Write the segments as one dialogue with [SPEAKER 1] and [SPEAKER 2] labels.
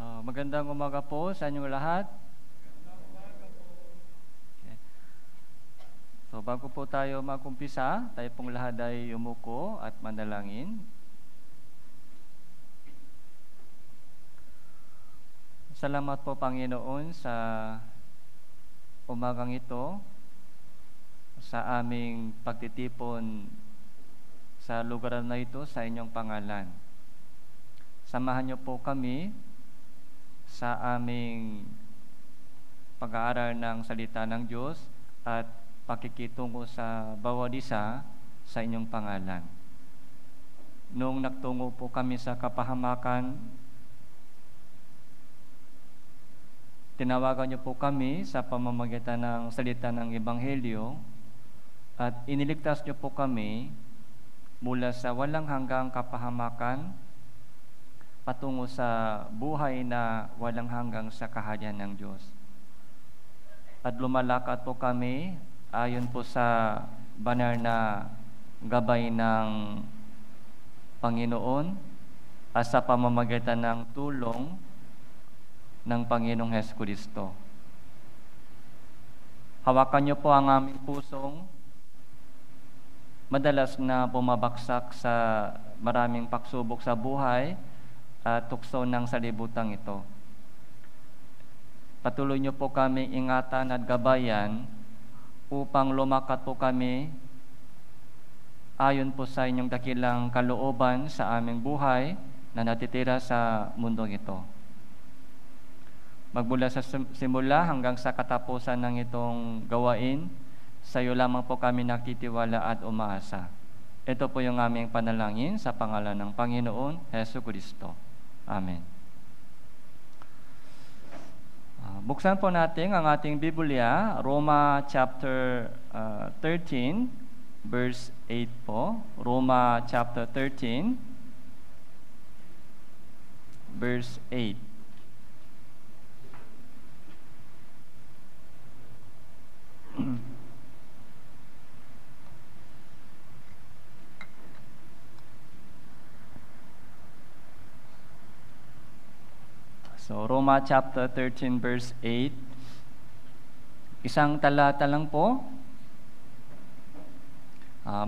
[SPEAKER 1] Magandang umaga po sa inyong lahat. Okay. So bago po tayo mag-umpisa, tayo pong lahat ay umuko at manalangin. Salamat po Panginoon sa umagang ito, sa aming pagtitipon sa lugar na ito sa inyong pangalan. Samahan niyo po kami sa aming pag-aaral ng salita ng Diyos at pakikitungo sa bawat isa sa inyong pangalan. Noong nagtungo po kami sa kapahamakan, tinawagan niyo po kami sa pamamagitan ng salita ng Ebanghelyo at iniligtas niyo po kami mula sa walang hanggang kapahamakan patungo sa buhay na walang hanggang sa kaharian ng Diyos. At lumalakad po kami ayon po sa banal na gabay ng Panginoon at sa pamamagitan ng tulong ng Panginoong Hesukristo. Hawakan niyo po ang aming pusong madalas na bumabagsak sa maraming pagsubok sa buhay at tukso ng salibutang ito. Patuloy niyo po kami ingatan at gabayan upang lumakat po kami ayon po sa inyong dakilang kalooban sa aming buhay na natitira sa mundong ito. Magmula sa simula hanggang sa katapusan ng itong gawain, sa iyo lamang po kami nakitiwala at umaasa. Ito po yung aming panalangin sa pangalan ng Panginoon Hesukristo. Amen. Buksan po natin ang ating Biblia, Roma chapter 13, verse 8 po. Roma chapter 13, verse 8. So, Roma chapter 13 verse 8. Isang talata lang po.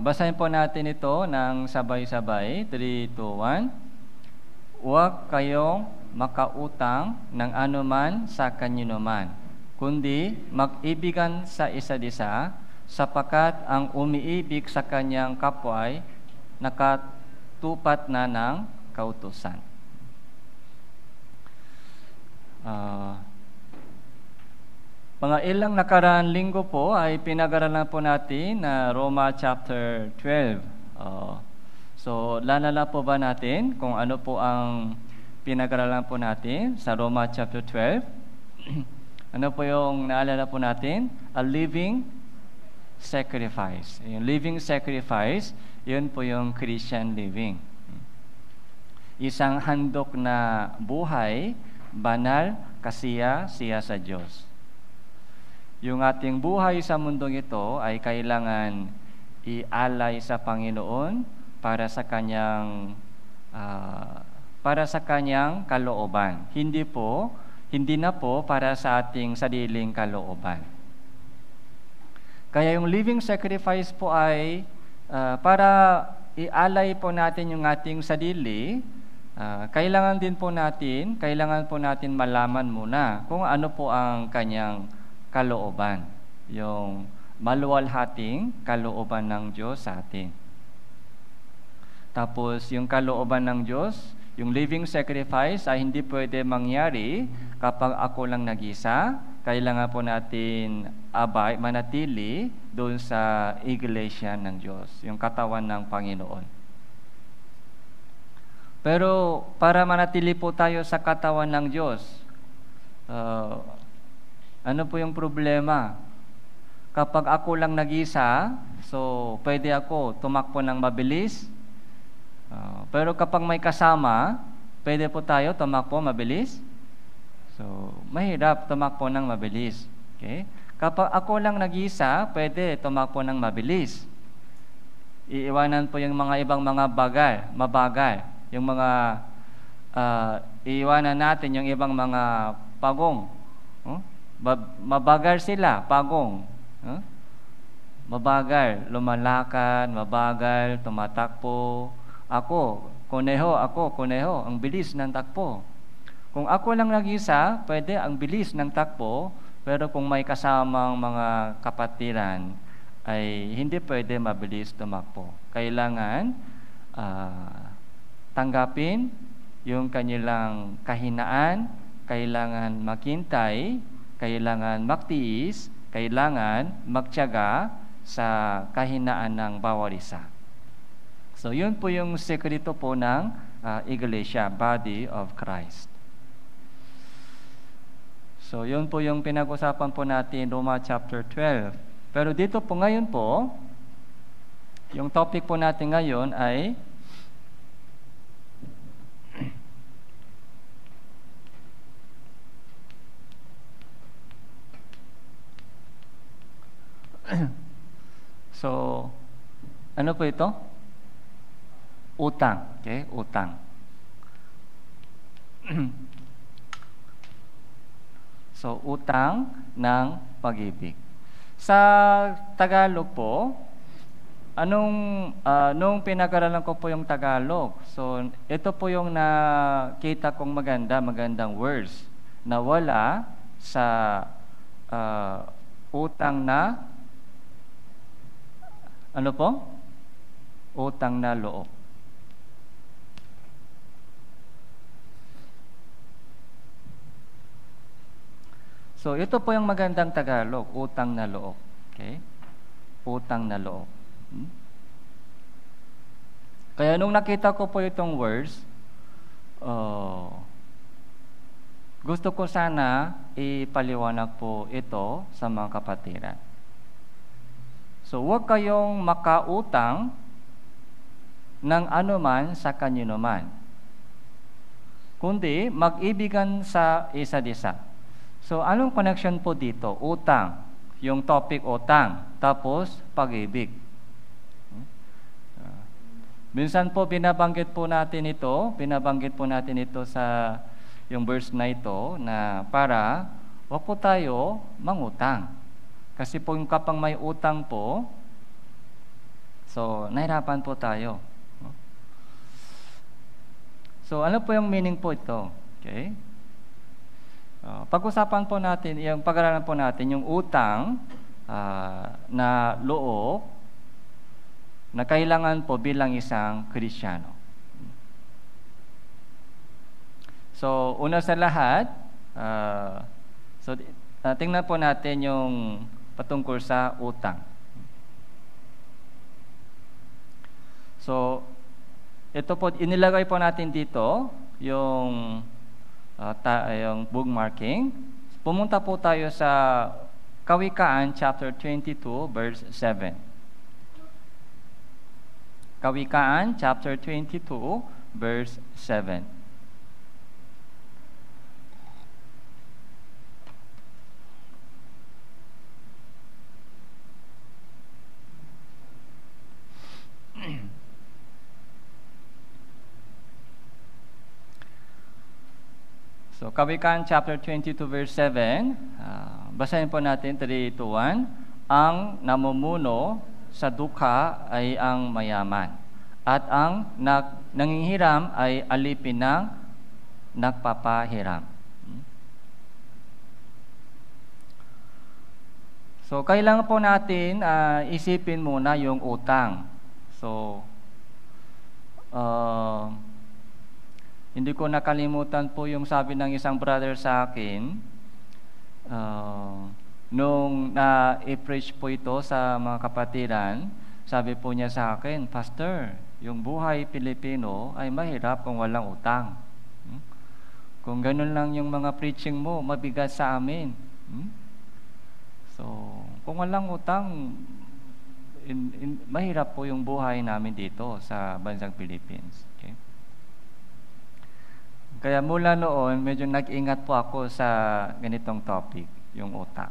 [SPEAKER 1] Basahin po natin ito ng sabay-sabay. 3, 2, 1. Huwag kayong makautang ng anuman sa kaninuman, kundi mag-ibigan sa isa't isa, sapagkat ang umiibig sa kanyang kapwa ay nakatupat na ng kautusan. Mga ilang nakaraang linggo po ay pinag-aralan po natin na Roma chapter 12. So, lalala po ba natin kung ano po ang pinag-aralan po natin sa Roma chapter 12? Ano po yung naalala po natin? A living sacrifice. Yung living sacrifice, yun po yung Christian living. Isang handog na buhay, banal, kasiya sa Diyos. Yung ating buhay sa mundong ito ay kailangan ialay sa Panginoon para sa kanyang kalooban. Hindi na po para sa ating sariling kalooban. Kaya yung living sacrifice po ay para ialay po natin yung ating sarili. Kailangan po natin malaman muna kung ano po ang kanyang kalooban, yung maluwalhating kalooban ng Diyos sa atin. Tapos yung kalooban ng Diyos, yung living sacrifice ay hindi pwede mangyari kapag ako lang nag-isa. Kailangan po natin manatili doon sa iglesia ng Diyos, yung katawan ng Panginoon. Pero para manatili po tayo sa katawan ng Diyos, ano po yung problema? Kapag ako lang nag-isa, so pwede ako tumakbo ng mabilis. Pero kapag may kasama, pwede po tayo tumakbo mabilis. So, mahirap tumakbo ng mabilis. Okay? Kapag ako lang nag-isa, pwede tumakbo ng mabilis. Iiwanan po yung mga ibang mga mabagal. Yung mga iiwanan natin yung ibang mga pagong. Mabagal sila, pagong. Mabagal, lumalakad, mabagal, tumatakbo. Ako, kuneho, ang bilis ng takbo. Kung ako lang nag-isa, pwede ang bilis ng takbo, pero kung may kasamang mga kapatiran, ay hindi pwede mabilis tumakbo. Kailangan tanggapin yung kanilang kahinaan, kailangan maghintay, kailangan magtiis, kailangan magtiyaga sa kahinaan ng bawat isa. So yun po yung sekreto po ng Iglesia, Body of Christ. So yun po yung pinag-usapan po natin, Roma chapter 12. Pero dito po ngayon po, yung topic po natin ngayon ay so, ano po ito? Utang. Okay? Utang. So, utang ng pag-ibig. Sa Tagalog po, nung pinag-aralan ko po yung Tagalog, so ito po yung nakita kong magandang words na wala sa utang na ano po? Utang na loob. So, ito po yung magandang Tagalog, utang na loob. Okay? Utang na loob. Kaya nung nakita ko po itong words, gusto ko sana ipaliwanag po ito sa mga kapatiran. So, huwag kayong makautang ng anuman sa kanino man, kundi mag-ibigan sa isa't isa. So, anong connection po dito? Utang. Yung topic utang. Tapos, pag-ibig. Minsan po, binabanggit po natin ito sa yung verse na ito na para huwag po tayo mangutang. Kasi po yung kapang may utang po, so, nahirapan po tayo. So, ano po yung meaning po ito? Okay? Pag-usapan po natin, yung pag-aralan po natin, yung utang na loob na kailangan po bilang isang Kristiyano. So, una sa lahat, tingnan po natin yung patungkol sa utang. So, ito po, inilagay po natin dito yung bookmarking. Pumunta po tayo sa Kawikaan chapter 22 verse 7. Kawikaan chapter 22 verse 7. So, Kawikaan chapter 22 verse 7, basahin po natin 3, 2, 1. Ang namumuno sa dukha ay ang mayaman, at ang nangingiram ay alipin ng nagpapahiram. So, kailangan po natin isipin muna yung utang. So, hindi ko nakalimutan po yung sabi ng isang brother sa akin nung na-preach po ito sa mga kapatiran. Sabi po niya sa akin, Pastor, yung buhay Pilipino ay mahirap kung walang utang. Kung ganun lang yung mga preaching mo, mabigat sa amin. So, kung walang utang, mahirap po yung buhay namin dito sa bansang Philippines. Okay? Kaya mula noon, medyo nag-ingat po ako sa ganitong topic, yung utang.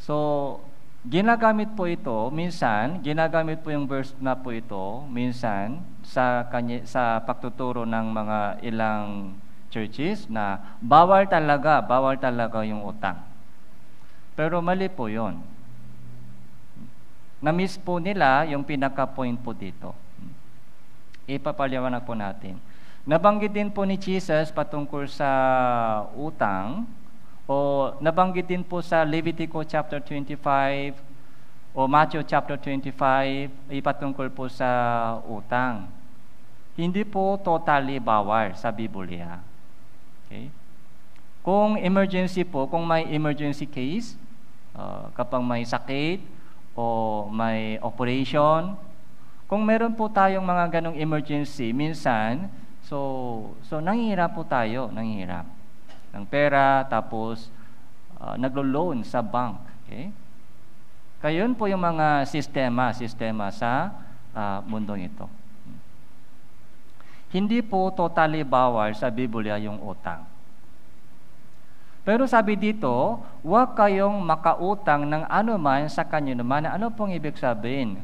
[SPEAKER 1] So, ginagamit po ito, minsan, ginagamit po yung verse na po ito, minsan, sa pagtuturo ng mga ilang churches na bawal talaga yung utang. Pero mali po yun. Na-miss po nila yung pinaka-point po dito. Ipapaliwanag po natin. Nabanggit din po ni Jesus patungkol sa utang, o nabanggit din po sa Leviticus chapter 25 o Matthew chapter 25, ipatungkol po sa utang. Hindi po totally bawal sa Biblia. Okay? Kung emergency po, kung may emergency case, kapag may sakit o may operation, kung meron po tayong mga ganong emergency, minsan, so nanghihirap po tayo, ng pera, tapos naglo-loan sa bank. Okay? Kaya yun po yung mga sistema sa mundong ito. Hindi po totally bawal sa Biblia yung utang. Pero sabi dito, huwag kayong makautang ng anuman sa kanyo naman. Ano pong ibig sabihin?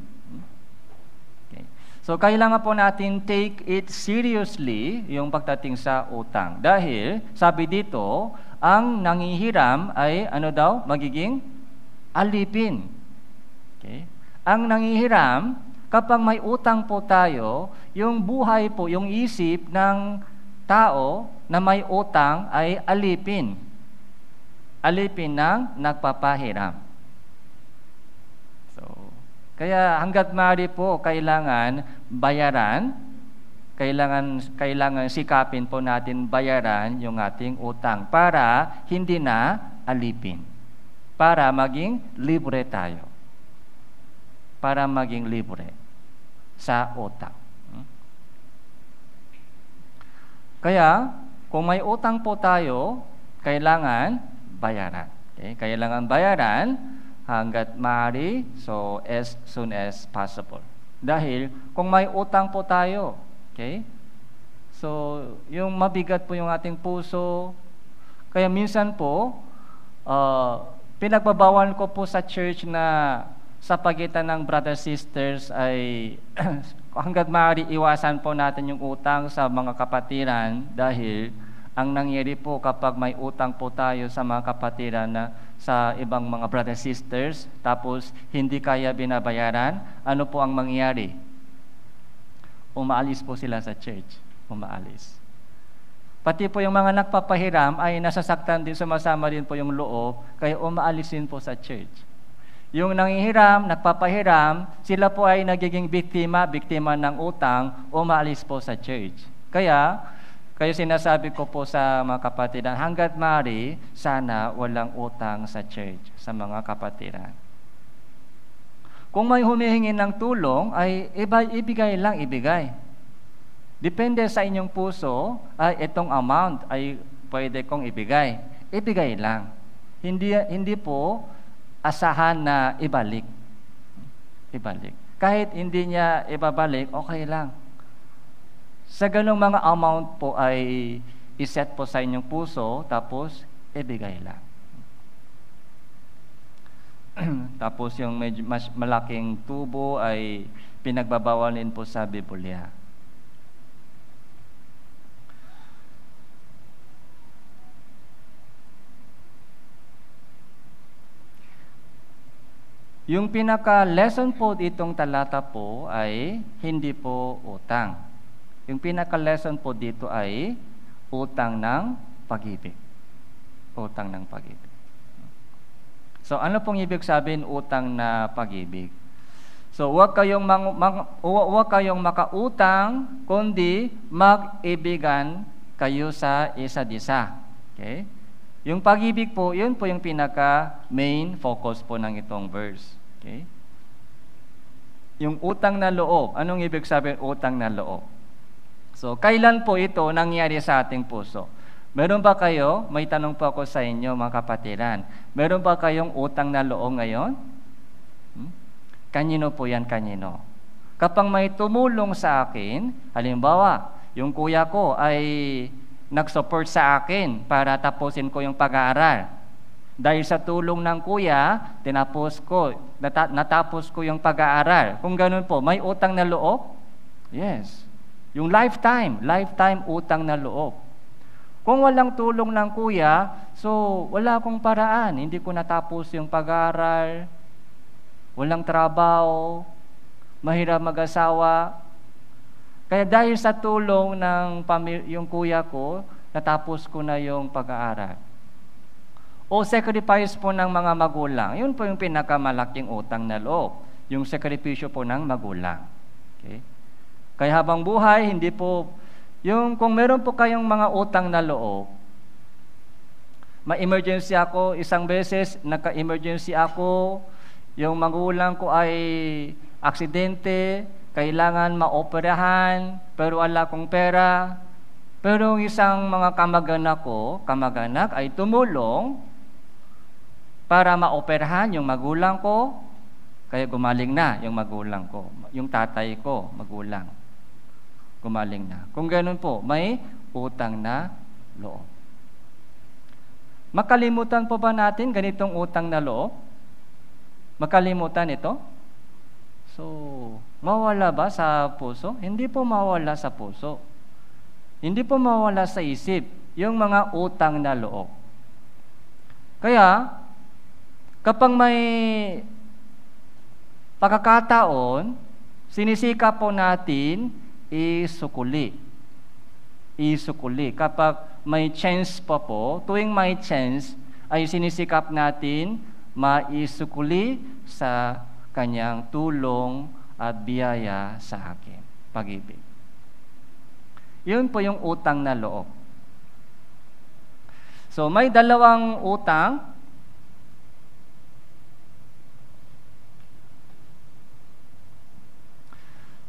[SPEAKER 1] Okay. So, kailangan po natin take it seriously yung pagdating sa utang. Dahil, sabi dito, ang nangihiram ay, magiging alipin. Okay? Ang nangihiram, kapag may utang po tayo, yung buhay po, yung isip ng tao na may utang ay alipin. Alipin ng nagpapahiram. So, kaya hanggat maaari po kailangan bayaran, kailangan sikapin po natin bayaran yung ating utang para hindi na alipin. Para maging libre tayo. Para maging libre sa utang. Kaya, kung may utang po tayo, kailangan bayaran. Okay? Kailangan bayaran hanggat maaari, so as soon as possible. Dahil kung may utang po tayo, okay? So, yung mabigat po yung ating puso, kaya minsan po, pinagbabawal ko po sa church na sa pagitan ng brothers sisters ay hanggat maaari iwasan po natin yung utang sa mga kapatiran dahil ang nangyari po kapag may utang po tayo sa mga kapatiran na sa ibang mga brothers sisters tapos hindi kaya binabayaran, ano po ang mangyayari? Umaalis po sila sa church. Umaalis. Pati po yung mga nagpapahiram ay nasasaktan din, sumasama din po yung loob, kaya umaalis din po sa church. Yung nangihiram, nagpapahiram, sila po ay nagiging biktima ng utang, umaalis po sa church. Kaya sinasabi ko po sa mga kapatiran, hanggat maaari, sana walang utang sa church, sa mga kapatiran. Kung may humihingi ng tulong, ay ibigay lang. Depende sa inyong puso, ay itong amount ay pwede kong ibigay. Ibigay lang. Hindi po asahan na ibalik. Kahit hindi niya ibabalik, okay lang. Sa ganung mga amount po ay iset po sa inyong puso, tapos ibigay lang. Tapos yung medyo mas malaking tubo ay pinagbabawalin po sa Biblia. Yung pinaka-lesson po itong talata po ay hindi po utang. Yung pinaka-lesson po dito ay utang ng pag-ibig. Utang ng pag-ibig. So, ano pong ibig sabihin utang na pag-ibig? So, huwag kayong makautang, kundi mag-ibigan kayo sa isa't isa. Okay? Yung pag-ibig po, yun po yung pinaka-main focus po ng itong verse. Okay? Yung utang na loob. Anong ibig sabihin utang na loob? So, kailan po ito nangyari sa ating puso? Meron ba kayo, may tanong po ako sa inyo mga kapatiran, meron ba kayong utang na loob ngayon? Kanino po yan, kanino? Kapag may tumulong sa akin, halimbawa, yung kuya ko ay nag-support sa akin para tapusin ko yung pag-aaral. Dahil sa tulong ng kuya, natapos ko yung pag-aaral. Kung ganun po, may utang na loob? Yes. Yung lifetime utang na loob. Kung walang tulong ng kuya, so wala akong paraan. Hindi ko natapos yung pag-aaral, walang trabaho, mahirap mag-asawa. Kaya dahil sa tulong ng yung kuya ko, natapos ko na yung pag-aaral. O sacrifice po ng mga magulang. Yun po yung pinakamalaking utang na loob. Yung sakripisyo po ng magulang. Okay? Kaya habang buhay, hindi po, kung meron po kayong mga utang na loob, ma-emergency ako, isang beses, naka-emergency ako, yung magulang ko ay aksidente, kailangan maoperahan, pero wala akong pera. Pero yung isang mga kamag-anak ay tumulong para maoperahan yung magulang ko, kaya gumaling na yung magulang ko, yung tatay ko, magulang. Gumaling na. Kung ganun po, may utang na loob. Makalimutan po ba natin ganitong utang na loob? Makalimutan ito? So, mawala ba sa puso? Hindi po mawala sa puso. Hindi po mawala sa isip yung mga utang na loob. Kaya, kapag may pagkakataon, sinisika po natin isukuli. Kapag may chance pa po, tuwing may chance, ay sinisikap natin maisukuli sa kanyang tulong at biyaya sa akin. Pag-ibig. Yun po yung utang na loob. So, may dalawang utang.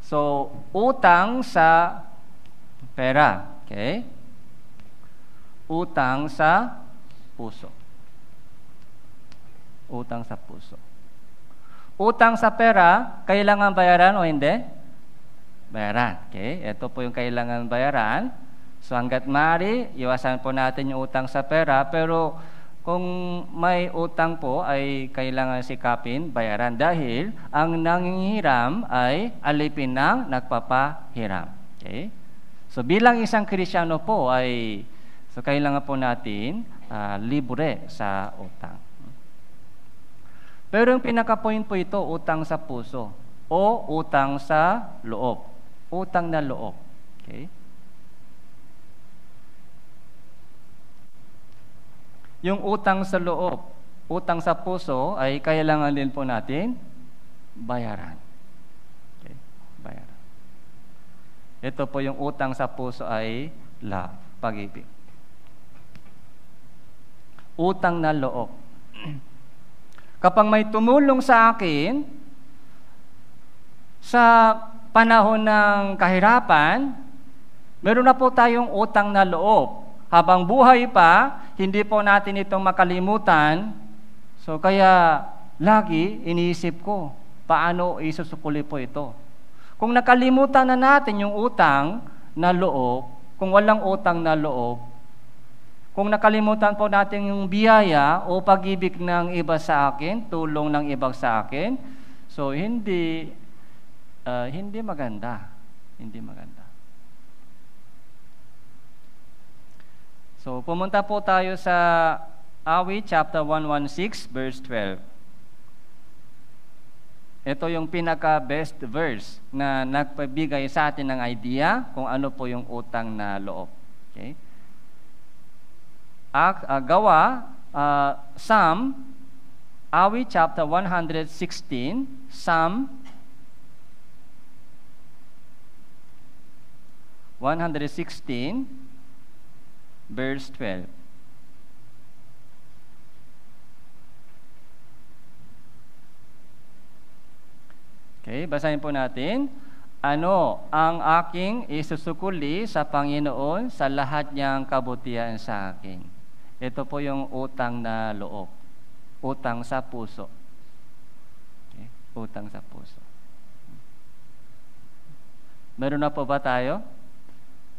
[SPEAKER 1] So, utang sa pera. Okay? Utang sa puso. Utang sa puso. Utang sa pera, kailangan bayaran o hindi? Bayaran. Okay? Ito po yung kailangan bayaran. So, hanggat maaari, iwasan po natin yung utang sa pera. Pero, kung may utang po, ay kailangan sikapin, bayaran. Dahil, ang nangingiram ay alipin ng nagpapahiram. Okay? So, bilang isang Kristyano po, so kailangan po natin libre sa utang. Pero yung pinaka-point po ito, utang sa puso o utang sa loob. Utang na loob. Okay? Yung utang sa loob, utang sa puso ay kailangan din po natin bayaran. Okay? Bayaran. Ito po yung utang sa puso ay love, pag-ibig. Utang na loob. Kapag may tumulong sa akin sa panahon ng kahirapan, meron na po tayong utang na loob. Habang buhay pa, hindi po natin itong makalimutan. So kaya lagi iniisip ko, paano isusukuli po ito? Kung nakalimutan na natin yung utang na loob, kung walang utang na loob, kung nakalimutan po natin yung biyaya o pag-ibig ng iba sa akin, tulong ng iba sa akin, so hindi maganda. Hindi maganda. So, pumunta po tayo sa Awit chapter 116 verse 12. Ito yung pinaka-best verse na nagpabigay sa atin ng idea kung ano po yung utang na loob. Okay? Psalm, Awit chapter 116, Psalm 116, verse 12. Okay, basahin po natin. Ano ang aking isusukuli sa Panginoon sa lahat niyang kabutihan sa akin? Ito po yung utang na loob. Utang sa puso. Okay? Utang sa puso. Meron na po ba tayo?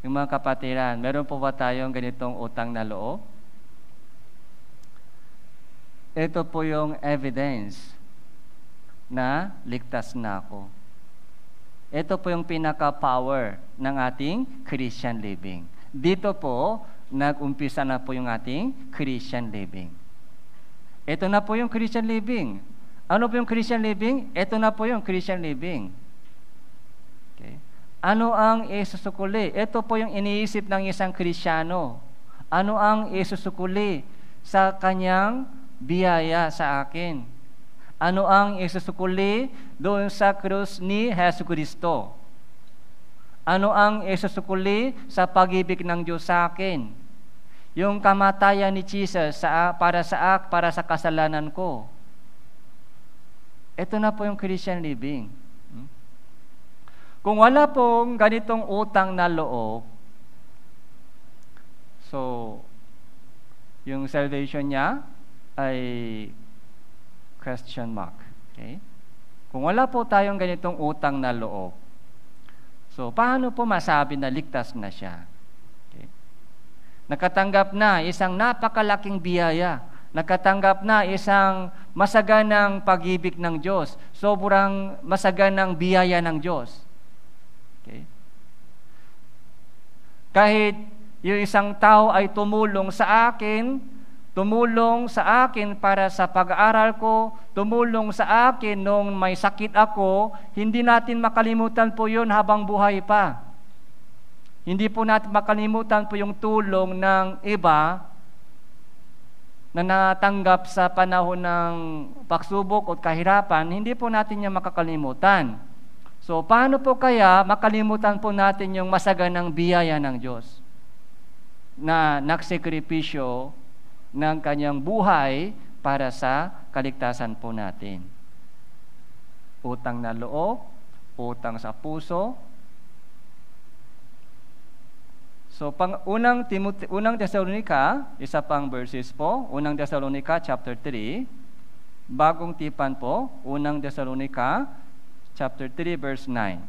[SPEAKER 1] Yung mga kapatiran, meron po ba tayong ganitong utang na loob? Ito po yung evidence na ligtas na ako. Ito po yung pinaka-power ng ating Christian living. Dito po, nag-umpisa na po yung ating Christian living. Ito na po yung Christian living. Ano po yung Christian living? Ito na po yung Christian living. Okay. Ano ang isusukuli? Ito po yung iniisip ng isang Kristiyano. Ano ang isusukuli sa kanyang biyaya sa akin? Ano ang isusukuli doon sa krus ni Jesucristo? Ano ang isusukuli sa pag-ibig ng Diyos sa akin? Yung kamatayan ni Jesus para sa kasalanan ko. Ito na po yung Christian living. Kung wala pong ganitong utang na loob, so yung salvation niya ay question mark. Okay? Kung wala po tayong ganitong utang na loob, so paano po masabi na ligtas na siya? Okay? Nakatanggap na isang napakalaking biyaya. Nakatanggap na isang masaganang pag-ibig ng Diyos. Sobrang masaganang biyaya ng Diyos. Okay? Kahit yung isang tao ay tumulong sa akin para sa pag-aaral ko, tumulong sa akin nung may sakit ako, hindi natin makalimutan po yun habang buhay pa. Hindi po natin makalimutan po yung tulong ng iba na natanggap sa panahon ng pagsubok o kahirapan, hindi po natin yung makakalimutan. So, paano po kaya makalimutan po natin yung masaganang biyaya ng Diyos na nagsakripisyo ng kanyang buhay para sa kaligtasan po natin? Utang na loob, utang sa puso. So, unang Tesalonica, isa pang verses po, unang Tesalonica chapter 3, bagong tipan po, unang Tesalonica chapter 3 verse 9.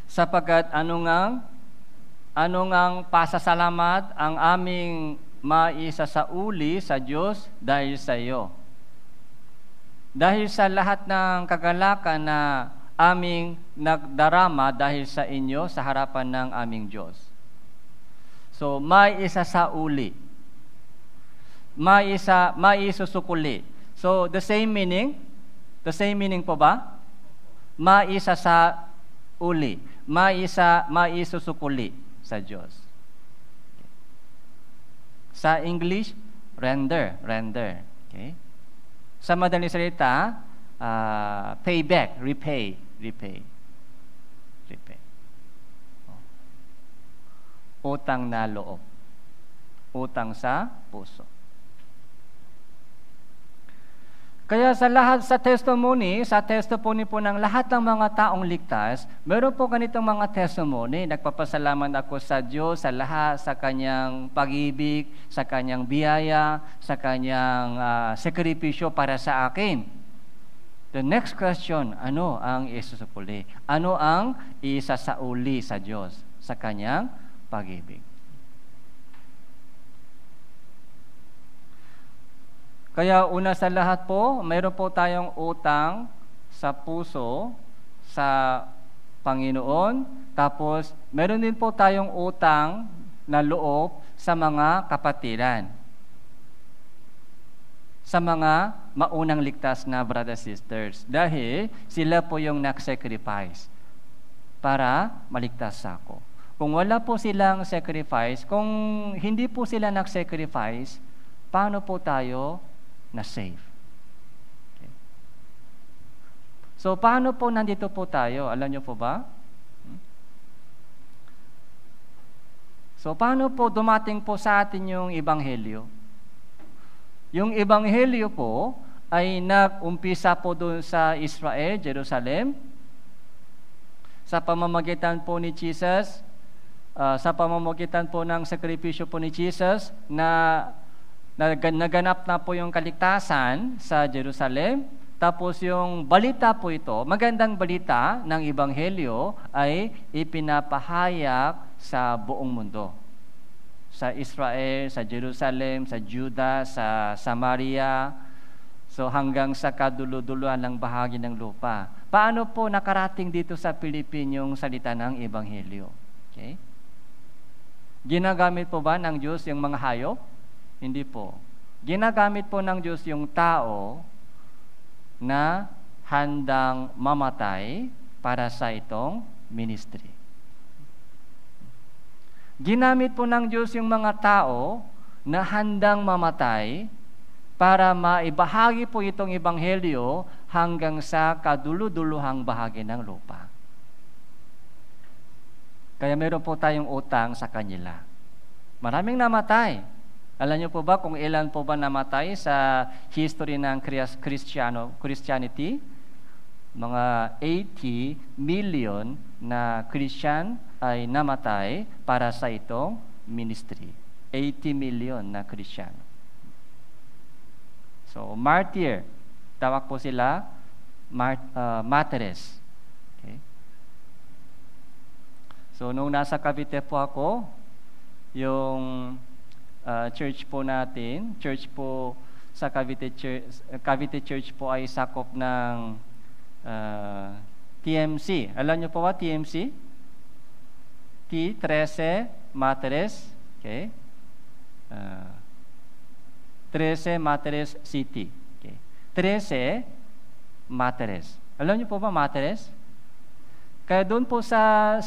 [SPEAKER 1] Sapagkat ano ngang pasasalamat ang aming maisasauli sa Diyos dahil sa iyo. Dahil sa lahat ng kagalakan na aming nagdarama dahil sa inyo sa harapan ng aming Diyos. So, maisasauli. Maisusukuli. So, the same meaning? The same meaning po ba? Maisasauli. Maisusukuli sa Diyos. Okay. Sa English, render. Okay. Sa madaling salita, payback, repay. Utang na loob. Utang sa puso. Kaya sa testimony po ng lahat ng mga taong ligtas, meron po ganitong mga testimony. Nagpapasalamat ako sa Diyos sa lahat, sa kanyang pag-ibig, sa kanyang biyaya, sa kanyang sakripisyo para sa akin. The next question, ano ang isusukuli? Ano ang isasauli sa Diyos sa kanyang pag-ibig? Kaya una sa lahat po, mayroon po tayong utang sa puso, sa Panginoon. Tapos, meron din po tayong utang na loob sa mga kapatiran. Sa mga maunang ligtas na brothers and sisters. Dahil sila po yung nag-sacrifice para maligtas ako. Kung wala po silang sacrifice, kung hindi po sila nag-sacrifice, paano po tayo na-save? Okay. So, paano po nandito po tayo? Alam niyo po ba? So, paano po dumating po sa atin yung Ebanghelyo? Yung Ebanghelyo po ay nag-umpisa po doon sa Israel, Jerusalem, sa pamamagitan po ni Jesus, sa pamamagitan po ng sakripisyo po ni Jesus na naganap na po yung kaligtasan sa Jerusalem. Tapos yung balita po ito, magandang balita ng Ebanghelyo ay ipinapahayag sa buong mundo. Sa Israel, sa Jerusalem, sa Juda, sa Samaria, so hanggang sa kadulo-duluan ng bahagi ng lupa. Paano po nakarating dito sa Philippines yung salita ng Ebanghelyo? Okay? Ginagamit po ba ng Diyos yung mga hayop? Hindi po. Ginagamit po ng Diyos yung tao na handang mamatay para sa itong ministry. Ginamit po ng Diyos yung mga tao na handang mamatay para maibahagi po itong Ebanghelyo hanggang sa kaduluduluhang bahagi ng lupa. Kaya meron po tayong utang sa kanila. Maraming namatay. Alam niyo po ba kung ilan po ba namatay sa history ng Christianity? Mga 80 million na Christian ay namatay para sa itong ministry. 80 million na Christian. So, martyr. Tawag po sila martyrs. Okay? So, nung nasa Cavite po ako, yung church po natin, church po sa Cavite Church po ay sakop ng TMC. Alam niyo po ba TMC? T13 Martires, okay? 13 Martires City. Okay. 13 Martires. Alam niyo po ba Martires? Kaya doon po sa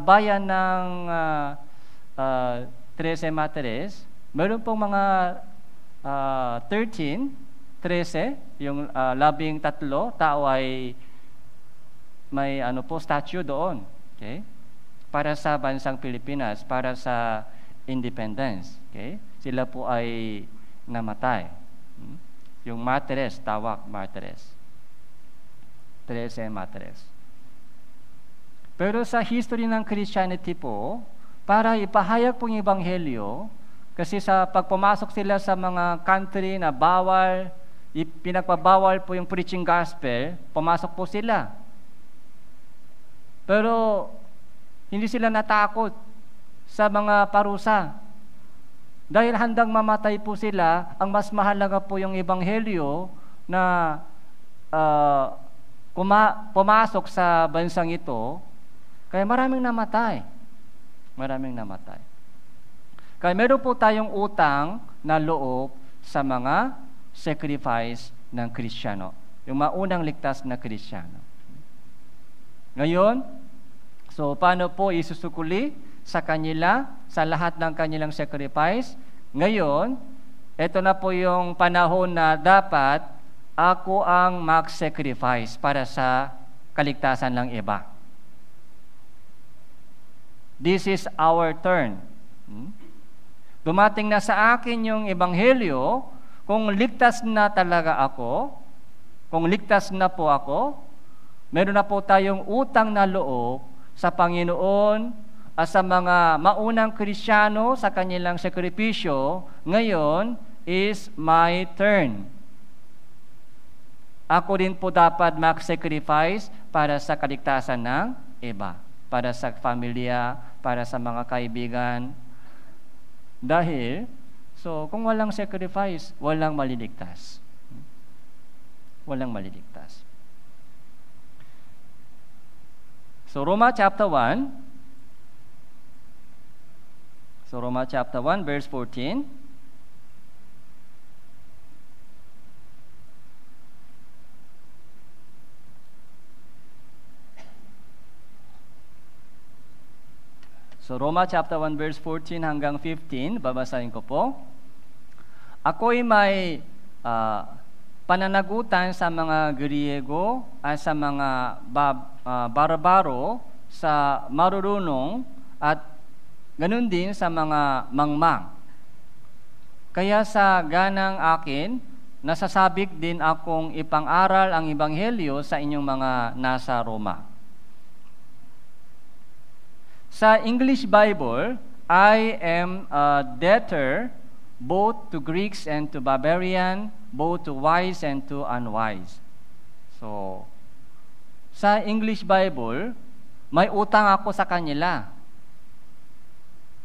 [SPEAKER 1] bayan ng 13 Martires, meron pong mga 13, yung 13 tao ay may statue doon. Okay? Para sa bansang Pilipinas, para sa independence. Okay? Sila po ay namatay. Yung martyrs, tawag martyrs. 13 martyrs. Pero sa history ng Christianity po, para ipahayag po yung Ebanghelyo, kasi sa pagpumasok sila sa mga country na bawal, pinagpabawal po yung preaching gospel, pumasok po sila. Pero hindi sila natakot sa mga parusa. Dahil handang mamatay po sila, ang mas mahalaga po yung Ebanghelyo na pumasok sa bansang ito, kaya maraming namatay. Maraming namatay. Kaya meron po tayong utang na loob sa mga sacrifice ng Kristiyano. Yung maunang ligtas na Kristiyano. Ngayon, so paano po isusukuli sa kanila, sa lahat ng kanilang sacrifice? Ngayon, ito na po yung panahon na dapat ako ang mag-sacrifice para sa kaligtasan ng iba. This is our turn. Dumating na sa akin yung Ebanghelyo, kung ligtas na talaga ako, kung ligtas na po ako, meron na po tayong utang na loob sa Panginoon at sa mga maunang Kristiyano sa kanilang sakripisyo. Ngayon is my turn. Ako din po dapat mag-sacrifice para sa kaligtasan ng iba, para sa pamilya, para sa mga kaibigan. Dahil, so kung walang sacrifice, walang maliligtas. Walang maliligtas. So Roma chapter 1. So Roma chapter 1 verse 14. So Roma chapter 1 verse 14 hanggang 15, babasahin ko po. Ako'y may pananagutan sa mga Griego at sa mga barbaro, sa marurunong at ganun din sa mga mangmang. Kaya sa ganang akin, nasasabik din akong ipang-aral ang Ebanghelyo sa inyong mga nasa Roma. Sa English Bible, I am a debtor both to Greeks and to barbarian, both to wise and to unwise. So, sa English Bible, may utang ako sa kanila.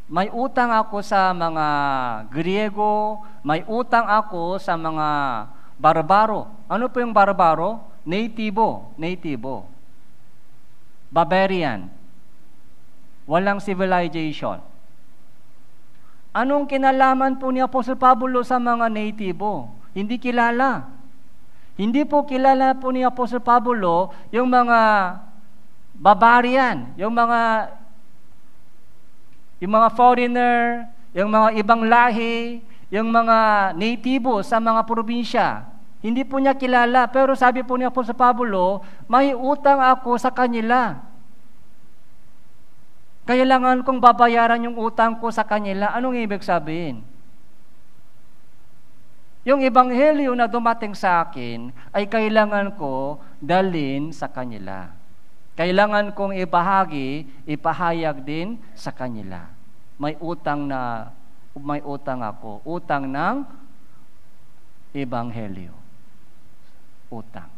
[SPEAKER 1] May utang ako sa mga Griego, may utang ako sa mga barbaro. Ano po yung barbaro? Natibo. Barbarian. Walang civilization. Anong kinalaman po ni Apostle Pablo sa mga natibo? Hindi kilala. Hindi po kilala po ni Apostle Pablo yung mga barbarian, yung mga foreigner, yung mga ibang lahi, yung mga natibo sa mga probinsya. Hindi po niya kilala, pero sabi po ni Apostol Pablo, may utang ako sa kanila. Kailangan kong babayaran yung utang ko sa kanila. Anong ibig sabihin? Yung ebanghelyo na dumating sa akin ay kailangan ko dalhin sa kanila. Kailangan kong ipahayag din sa kanila. May utang ako. Utang ng ebanghelyo. Utang.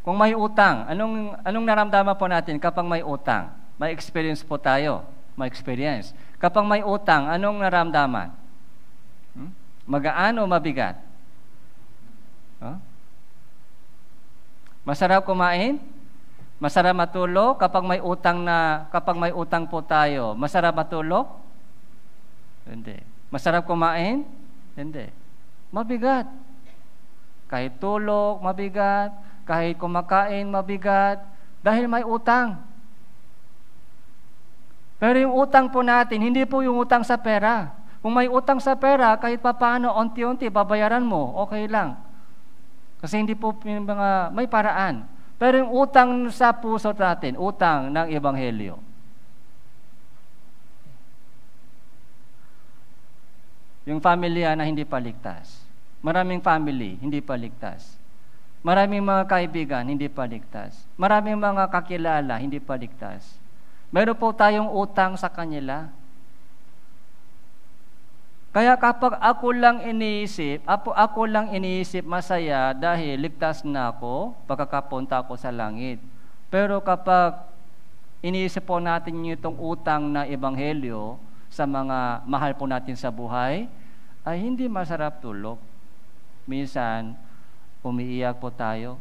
[SPEAKER 1] Kung may utang, anong naramdaman po natin kapag may utang? May experience po tayo. May experience. Kapag may utang, anong naramdaman? Magaan o mabigat? Masarap kumain? Masarap matulog? Kapag may utang po tayo, masarap matulog? Hindi. Masarap kumain? Hindi. Mabigat. Kahit tulog, mabigat. Kahit kumakain, mabigat. Dahil may utang. Pero yung utang po natin, hindi po yung utang sa pera. Kung may utang sa pera, kahit papaano, unti-unti, babayaran mo, okay lang. Kasi hindi po may paraan. Pero yung utang sa puso natin, utang ng ebanghelyo. Yung pamilya na hindi paligtas. Maraming family, hindi paligtas. Maraming mga kaibigan, hindi paligtas. Maraming mga kakilala, hindi paligtas. Meron po tayong utang sa kanila. Kaya kapag ako lang iniisip masaya dahil ligtas na ako, pagkakapunta ako sa langit. Pero kapag iniisip po natin itong utang na ebanghelyo sa mga mahal po natin sa buhay, ay hindi masarap tulog. Minsan, umiiyak po tayo.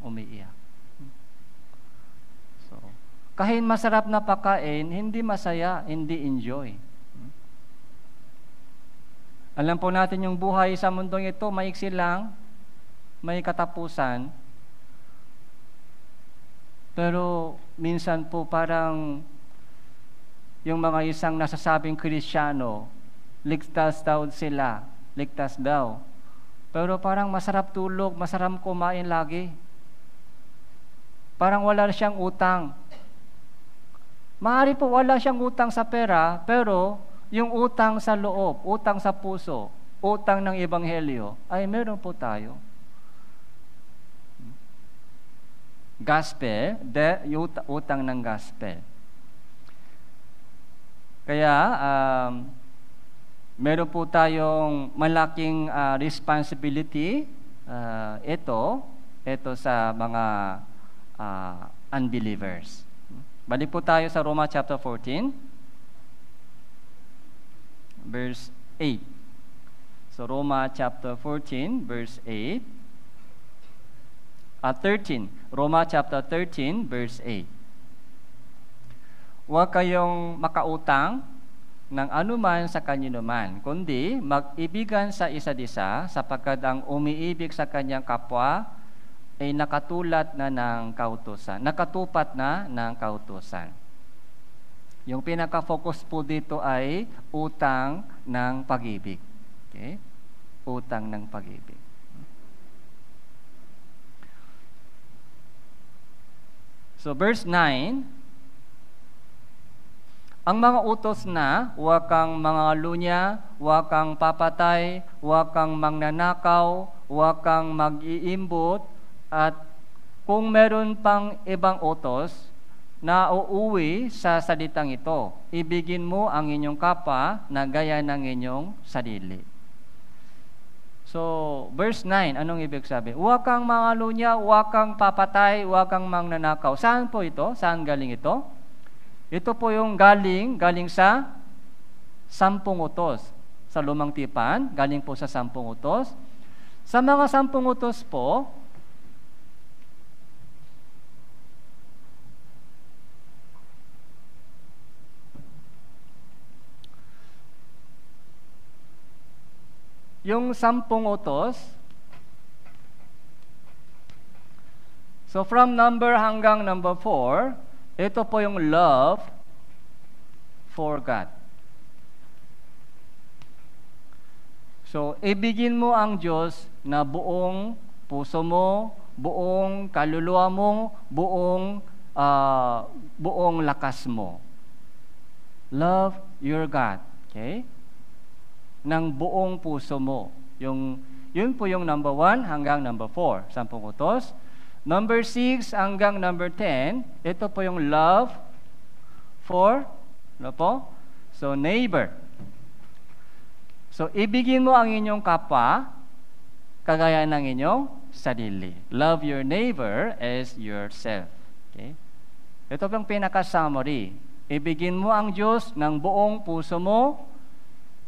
[SPEAKER 1] Umiiyak. So, kahit masarap na pagkain, hindi masaya, hindi enjoy. Alam po natin yung buhay sa mundong ito, maiksi lang, may katapusan. Pero minsan po parang yung mga isang nasasabing Kristiyano, ligtas daw sila, ligtas daw. Pero parang masarap tulog, masarap kumain lagi. Parang wala siyang utang. Maaari po wala siyang utang sa pera, pero yung utang sa loob, utang sa puso, utang ng ebanghelyo, ay meron po tayo. Gospel, yung utang ng gospel. Kaya, meron po tayong malaking responsibility ito sa mga unbelievers. Balik po tayo sa Roma chapter 14, verse 8. So Roma chapter 14, verse 8. 13. Roma chapter 13, verse 8. Huwag kayong makautang ng anuman sa kaninuman, kundi mag-ibigan sa isa't isa, sapagkat ang umiibig sa kanyang kapwa ay nakatupat na ng kautusan. Yung pinaka-focus po dito ay utang ng pag-ibig. Okay? Utang ng pag-ibig. So verse 9, ang mga utos na, huwag kang mangalunya, huwag kang papatay, huwag kang magnanakaw, huwag kang mag-iimbot, at kung meron pang ibang utos na uuwi sa salitang ito, ibigin mo ang inyong kapwa na gaya ng inyong sarili. So, verse 9, anong ibig sabihin? Huwag kang mangalunya, huwag kang papatay, huwag kang mangnanakaw. Saan po ito? Saan galing ito? Ito po yung galing sa 10 utos. Sa Lumang Tipan, galing po sa 10 utos. Sa mga 10 utos po, yung 10 utos, so from number hanggang number 4, ito po yung love for God. So, ibigin mo ang Diyos na buong puso mo, buong kaluluwa mo, buong lakas mo. Love your God. Okay? Ng buong puso mo. Yun po yung number 1 hanggang number 4. 10 utos. Number 6 hanggang number 10, ito po yung love for, ano po? So, neighbor. So, ibigin mo ang inyong kapwa, kagaya ng inyong sarili. Love your neighbor as yourself. Okay? Ito po yung pinaka-summary. Ibigin mo ang Diyos ng buong puso mo,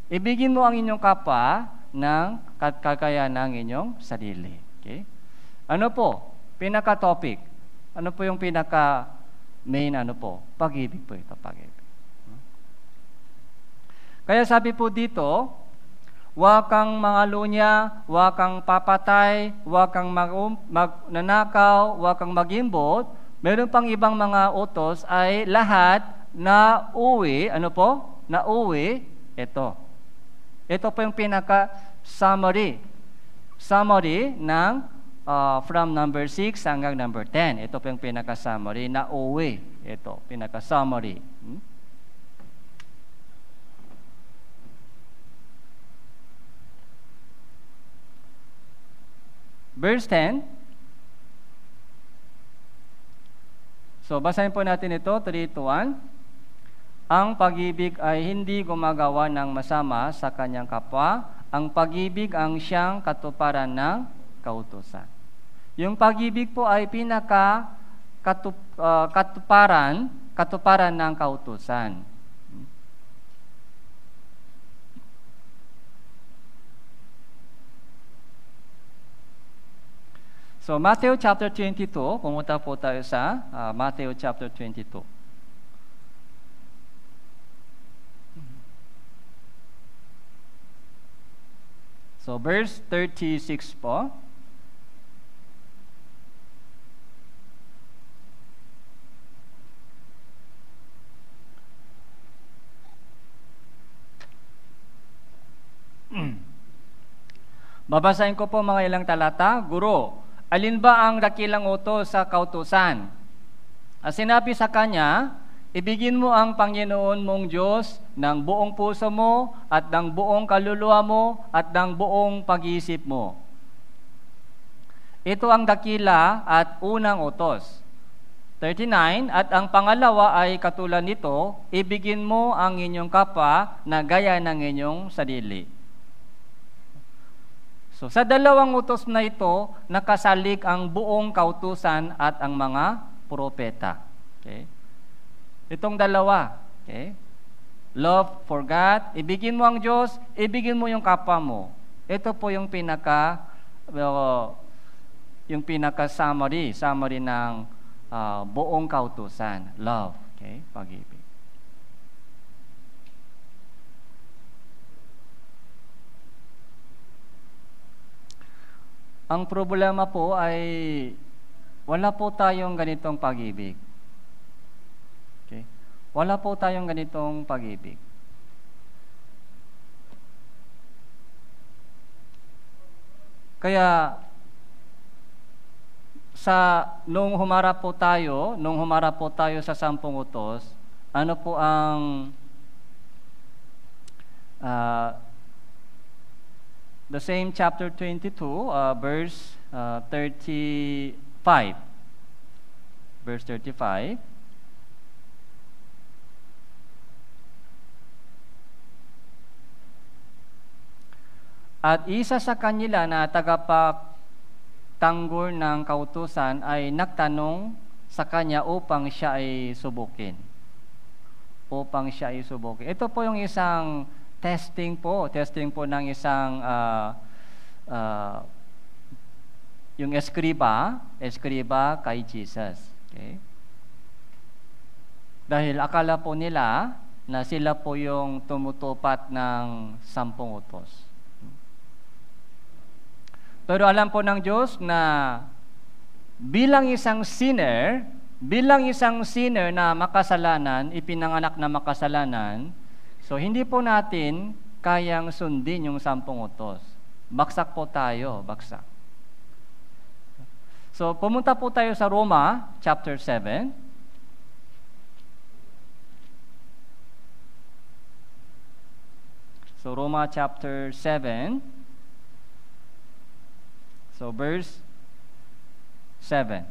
[SPEAKER 1] ibigin mo ang inyong kapwa ng kagaya ng inyong sarili. Okay? Ano po? Pinaka-topic. Ano po yung pinaka-main Pag-ibig po ito, pag-ibig. Kaya sabi po dito, huwag kang mangalunya, huwag kang papatay, huwag kang magnanakaw, huwag kang magimbot. Meron pang ibang mga utos ay lahat na uwi, na uwi, ito. Ito po yung pinaka-summary. Summary ng from number 6 hanggang number 10. Ito po yung pinaka-summary na uwi. Ito, pinaka-summary. Verse 10. So, basahin po natin ito, 3-1. Ang pag-ibig ay hindi gumagawa ng masama sa kanyang kapwa. Ang pag-ibig ang siyang katuparan ng kautusan. Yung pag-ibig po ay katuparan ng kautusan. So, Matthew chapter 22, pumunta po tayo sa Matthew chapter 22. So, verse 36 po. Babasahin ko po mga ilang talata. Guro, alin ba ang dakilang utos sa kautusan? Sinabi sa kanya, ibigin mo ang Panginoon mong Diyos ng buong puso mo at ng buong kaluluwa mo at ng buong pag-iisip mo. Ito ang dakila at unang utos. 39, at ang pangalawa ay katulad nito, ibigin mo ang inyong kapwa na gaya ng inyong sarili. So, sa dalawang utos na ito, nakasalig ang buong kautusan at ang mga propeta. Okay? Itong dalawa. Okay? Love for God, ibigin mo ang Diyos, ibigin mo yung kapwa mo. Ito po yung summary ng buong kautusan. Love. Okay? Pag-ibig. Ang problema po ay wala po tayong ganitong pag-ibig. Okay? Wala po tayong ganitong pag-ibig. Kaya nung humarap po tayo sa 10 utos, ano po ang the same chapter 22, verse 35. Verse 35. At isa sa kanila na tagapagtanggol ng kautusan ay nagtanong sa kanya upang siya ay subukin. Ito po yung isang testing po ng isang yung eskriba kay Jesus. Okay? Dahil akala po nila na sila po yung tumutupat ng 10 utos. Pero alam po ng Diyos na bilang isang sinner na makasalanan, ipinanganak na makasalanan, so hindi po natin kayang sundin yung 10 utos. Baksak po tayo, baksak. So pumunta po tayo sa Roma chapter 7. So Roma chapter 7. So verse 7.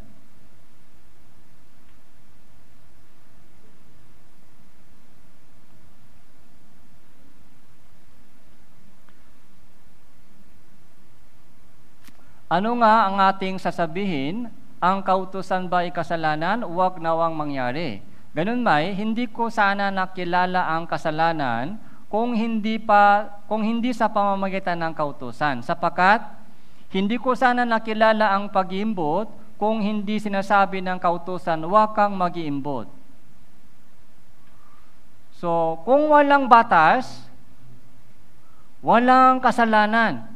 [SPEAKER 1] Ano nga ang ating sasabihin? Ang kautusan ba ay kasalanan? Huwag nawang mangyari. Ganun may, hindi ko sana nakilala ang kasalanan kung hindi sa pamamagitan ng kautusan. Sapagkat hindi ko sana nakilala ang pag-iimbot kung hindi sinasabi ng kautusan, huwag kang mag-iimbot. So, kung walang batas, walang kasalanan.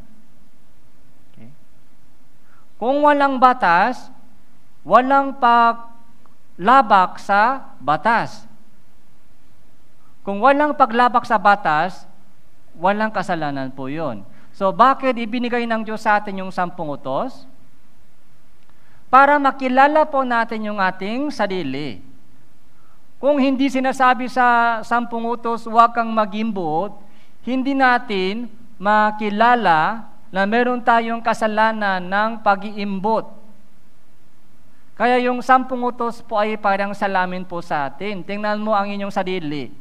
[SPEAKER 1] Okay. Kung walang batas, walang paglabak sa batas. Kung walang paglabak sa batas, walang kasalanan po yun. So, bakit ibinigay ng Diyos sa atin yung 10 utos? Para makilala po natin yung ating sarili. Kung hindi sinasabi sa 10 utos, huwag kang mag-imbot, hindi natin makilala na meron tayong kasalanan ng pag-iimbot. Kaya yung 10 utos po ay parang salamin po sa atin. Tingnan mo ang inyong sarili.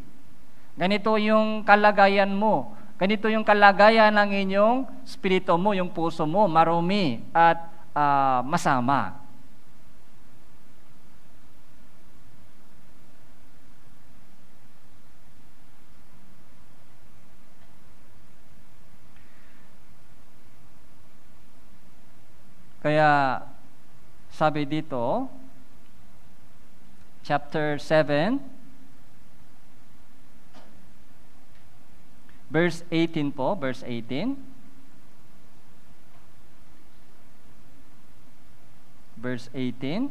[SPEAKER 1] Ganito yung kalagayan mo. Ganito yung kalagayan ng inyong spirito mo, yung puso mo, marumi at masama. Kaya sabi dito, chapter 7, verse 18 po, verse 18. Verse 18.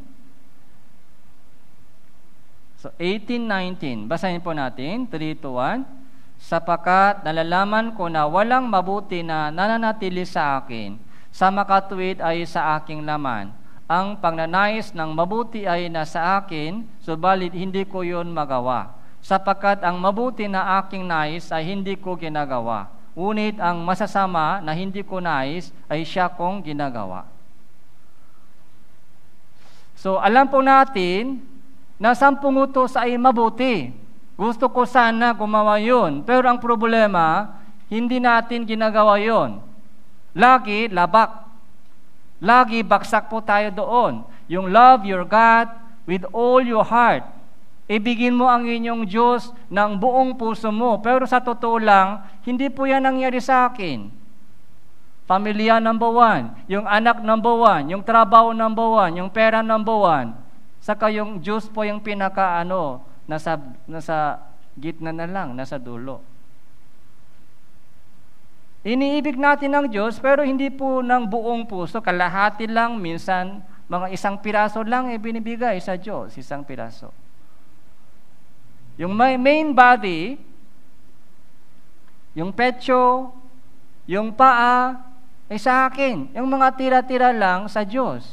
[SPEAKER 1] So 18-19. Basahin po natin, 3-1. Sapagkat nalalaman ko na walang mabuti na nananatili sa akin, sa makatuwid ay sa aking laman. Ang pagnanais ng mabuti ay nasa akin, subalit hindi ko yun magawa. Sapagkat ang mabuti na aking nais ay hindi ko ginagawa. Ngunit ang masasama na hindi ko nais ay siya kong ginagawa. So, alam po natin na 10 utos ay mabuti. Gusto ko sana gumawa yun. Pero ang problema, hindi natin ginagawa yun. Lagi labak. Lagi baksak po tayo doon. Yung love your God with all your heart. Ibigin mo ang inyong Diyos ng buong puso mo. Pero sa totoo lang, hindi po yan nangyari sa akin. Pamilya number 1, yung anak number 1, yung trabaho number 1, yung pera number 1. Saka yung Diyos po yung nasa gitna na lang, nasa dulo. Iniibig natin ng Diyos, pero hindi po ng buong puso, kalahati lang, minsan mga 1 piraso lang binibigay sa Diyos, 1 piraso. Yung main body, yung pecho, yung paa, ay sa akin. Yung mga tira-tira lang sa Diyos.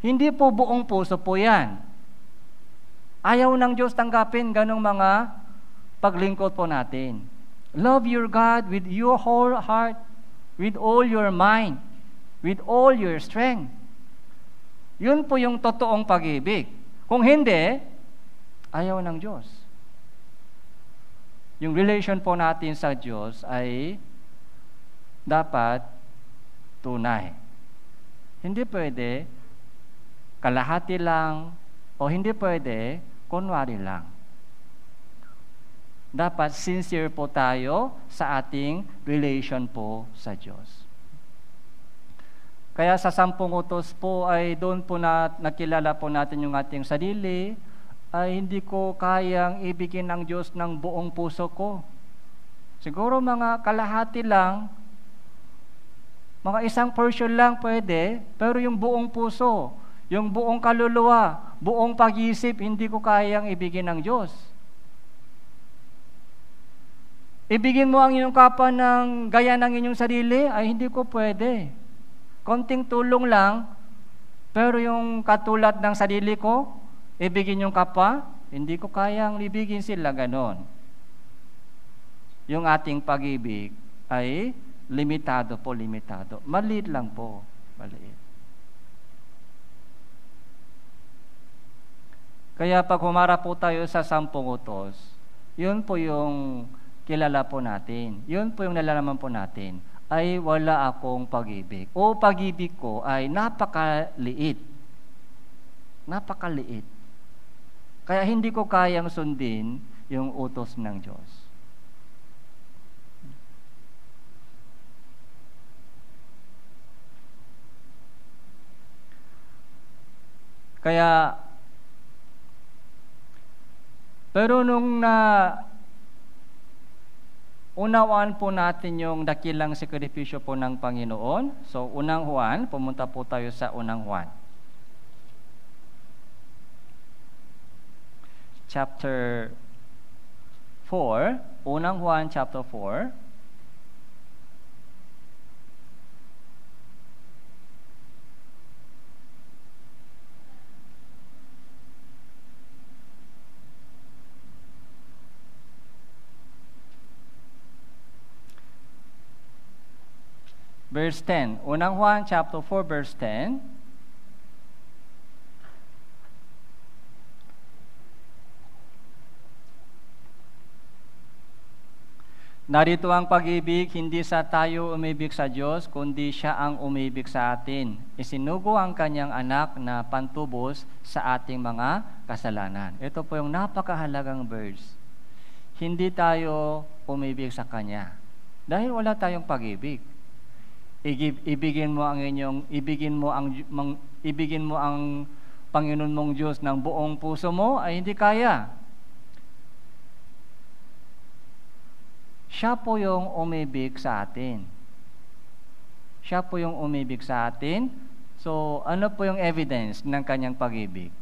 [SPEAKER 1] Hindi po buong puso po yan. Ayaw ng Diyos tanggapin ganong mga paglingkod po natin. Love your God with your whole heart, with all your mind, with all your strength. Yun po yung totoong pag-ibig. Kung hindi, ayaw ng Diyos. Yung relation po natin sa Diyos ay dapat tunay. Hindi pwede kalahati lang o hindi pwede kunwari lang. Dapat sincere po tayo sa ating relation po sa Diyos. Kaya sa 10 utos po ay doon po nakilala po natin yung ating sarili, ay hindi ko kayang ibigin ng Diyos ng buong puso ko. Siguro mga kalahati lang, mga 1% lang pwede, pero yung buong puso, yung buong kaluluwa, buong pag-isip, hindi ko kayang ibigin ng Diyos. Ibigin mo ang inyong kapwa ng gaya ng inyong sarili, ay hindi ko pwede. Konting tulong lang, pero yung katulad ng sarili ko, ibigin yung kapwa, hindi ko kayang ibigin sila ganon. Yung ating pag-ibig ay limitado po, limitado. Maliit lang po, maliit. Kaya pag humarap po tayo sa 10 utos, yun po yung kilala po natin. Yun po yung nalalaman po natin, ay wala akong pag-ibig. O pag-ibig ko ay napakaliit. Napakaliit. Kaya hindi ko kayang sundin yung utos ng Diyos. Kaya, pero nung unawaan po natin yung dakilang sakripisyo po ng Panginoon. So, unang Juan, pumunta po tayo sa unang Juan. Chapter 4, unang Juan chapter 4. Verse 10. Unang Juan chapter 4 verse 10. Narito ang pag-ibig, hindi sa tayo umibig sa Diyos, kundi siya ang umibig sa atin. Isinugo ang kanyang anak na pantubos sa ating mga kasalanan. Ito po yung napakahalagang verse. Hindi tayo umibig sa kanya dahil wala tayong pag-ibig. Ibigin mo ang Panginoon mong Diyos ng buong puso mo ay hindi kaya. Siya po yung umibig sa atin. Siya po yung umibig sa atin. So, ano po yung evidence ng kanyang pag-ibig?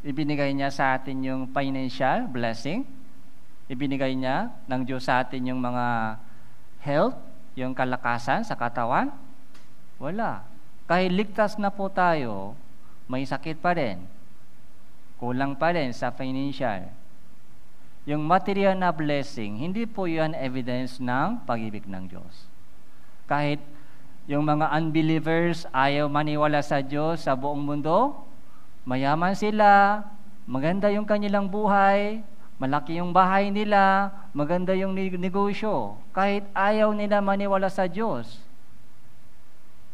[SPEAKER 1] Ibinigay niya sa atin yung financial blessing. Ibinigay niya ng Diyos sa atin yung mga health, yung kalakasan sa katawan. Wala. Kahit ligtas na po tayo, may sakit pa rin. Kulang pa rin sa financial. Yung material na blessing, hindi po yan evidence ng pag-ibig ng Diyos. Kahit yung mga unbelievers ayaw maniwala sa Diyos sa buong mundo, mayaman sila, maganda yung kanilang buhay, malaki yung bahay nila, maganda yung negosyo. Kahit ayaw nila maniwala sa Diyos,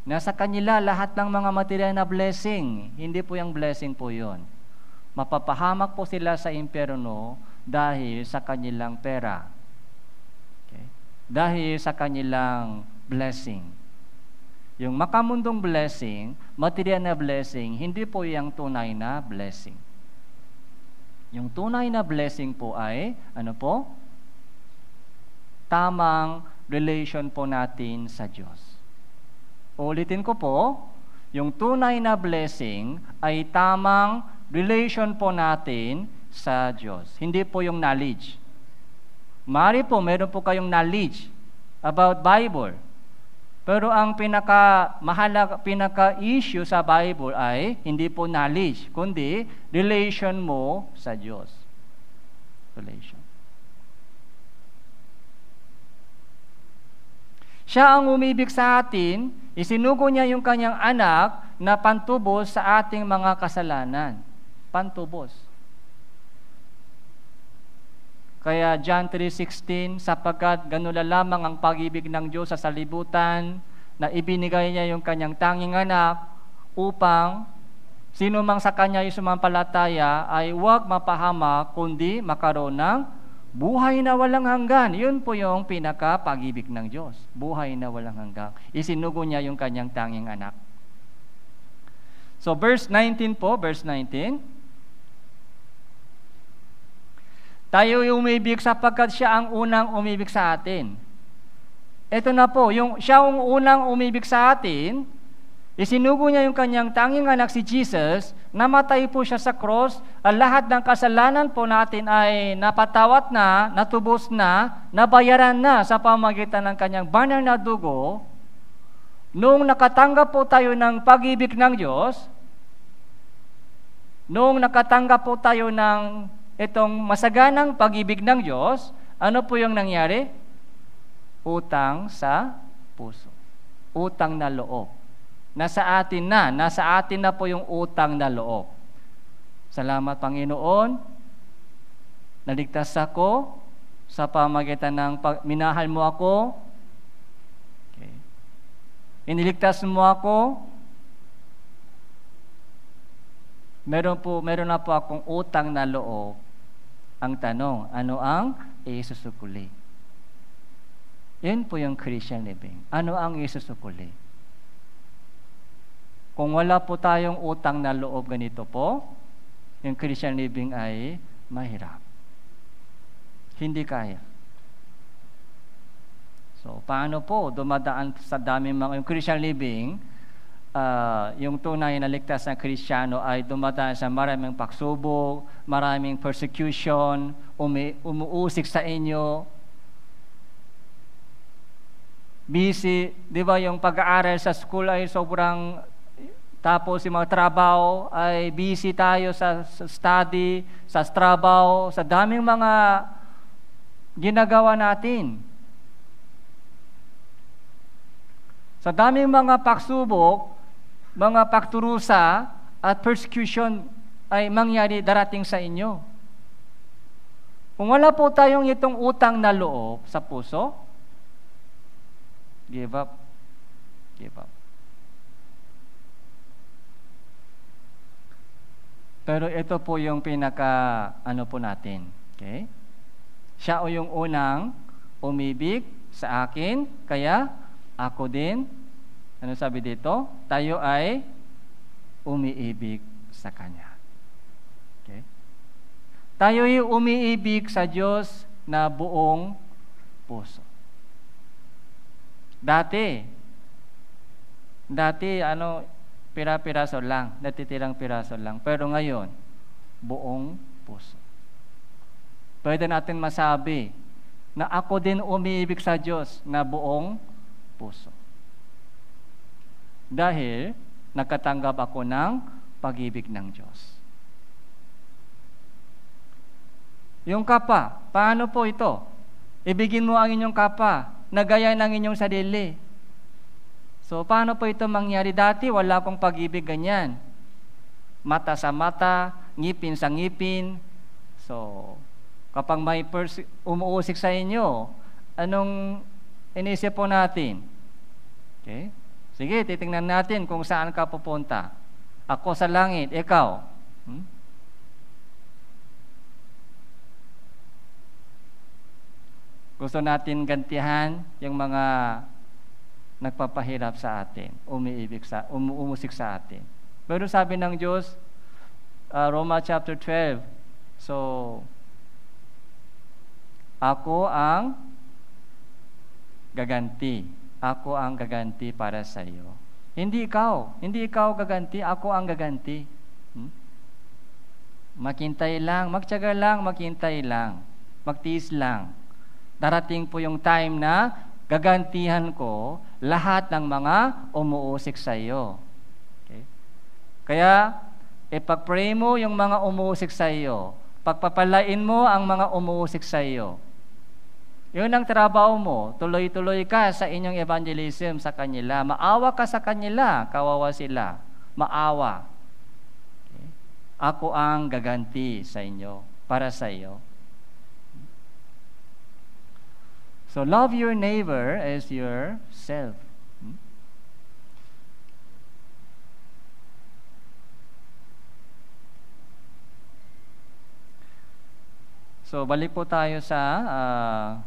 [SPEAKER 1] nasa kanila lahat ng mga material na blessing. Hindi po yung blessing po yun. Mapapahamak po sila sa impyerno dahil sa kanilang pera. Okay? Dahil sa kanilang blessing. Yung makamundong blessing, material na blessing, hindi po yung tunay na blessing. Yung tunay na blessing po ay, ano po? Tamang relation po natin sa Diyos. Ulitin ko po, yung tunay na blessing ay tamang relation po natin sa Diyos. Hindi po yung knowledge. Mari po, meron po kayong knowledge about Bible. Pero ang pinaka-issue sa Bible ay hindi po knowledge, kundi relation mo sa Diyos. Relation. Siya ang umibig sa atin, isinugo niya yung kanyang anak na pantubos sa ating mga kasalanan. Pantubos. Kaya John 3:16, sapagkat ganula lamang ang pag-ibig ng Diyos sa salibutan na ibinigay niya yung kanyang tanging anak upang sino mang sa kanya ay sumampalataya ay huwag mapahamak kundi makaroon ng buhay na walang hanggan. Yun po yung pinaka-pag-ibig ng Diyos. Buhay na walang hanggan. Isinugo niya yung kanyang tanging anak. So verse 19 po, verse 19. Tayo yung umibig sapagkat siya ang unang umibig sa atin. Ito na po, siya ang unang umibig sa atin, isinugo niya yung kanyang tanging anak si Jesus, namatay po siya sa cross, at lahat ng kasalanan po natin ay napatawat na, natubos na, nabayaran na sa pamamagitan ng kanyang banal na dugo. Noong nakatanggap po tayo ng pag-ibig ng Diyos, noong nakatanggap po tayo ng itong masaganang pag-ibig ng Diyos, ano po yung nangyari? Utang sa puso. Utang na loob. Nasa atin na po yung utang na loob. Salamat Panginoon, naligtas ako sa pamamagitan ng minahal mo ako. Okay. Iniligtas mo ako. Meron na po akong utang na loob. Ang tanong, ano ang isusukuli? Yan po yung Christian living. Ano ang isusukuli? Kung wala po tayong utang na loob ganito po, yung Christian living ay mahirap. Hindi kaya. So, paano po dumadaan sa daming mga yung Christian living, yung tunay na ligtas na Kristiyano ay dumadaan sa maraming pagsubok, maraming persecution, umuusik sa inyo. Busy, di ba yung pag-aaral sa school ay sobrang, tapos yung mga trabaho ay busy tayo sa study, sa trabaho, sa daming mga ginagawa natin. Sa daming mga pagsubok, mga pagturusa at persecution ay mangyari darating sa inyo. Kung wala po tayong itong utang na loob sa puso, give up. Give up. Pero ito po yung po natin. Okay? Siya o yung unang umibig sa akin, kaya ako din, ano sabi dito? Tayo ay umiibig sa Kanya. Okay? Tayo ay umiibig sa Diyos na buong puso. Dati, pira-piraso lang, natitirang piraso lang. Pero ngayon, buong puso. Pwede natin masabi na ako din umiibig sa Diyos na buong puso. Dahil nakatanggap ako ng pag-ibig ng Diyos. Yung kapa, paano po ito? Ibigin mo ang inyong kapa na gaya ng inyong sarili. So, paano po ito mangyari? Dati, wala akong pag-ibig ganyan. Mata sa mata, ngipin sa ngipin. So, kapag may umuusik sa inyo, anong inisip po natin? Okay? Sige, titingnan natin kung saan ka pupunta. Ako sa langit, ikaw. Gusto natin gantihan yung mga nagpapahirap sa atin, umusik sa atin. Pero sabi ng Diyos, Roma chapter 12, so, ako ang gaganti. Ako ang gaganti para sa iyo. Hindi ikaw gaganti, ako ang gaganti. Maghintay lang, magtiyaga lang, maghintay lang, magtiis lang. Darating po yung time na gagantihan ko lahat ng mga umuusik sa iyo. Okay? Kaya, ipag-pray mo yung mga umuusik sa iyo. Pagpapalain mo ang mga umuusik sa iyo. Yun ang trabaho mo. Tuloy-tuloy ka sa inyong evangelism sa kanila. Maawa ka sa kanila. Kawawa sila. Maawa. Okay? Ako ang gaganti sa inyo, para sa iyo. So love your neighbor as yourself. So balik po tayo sa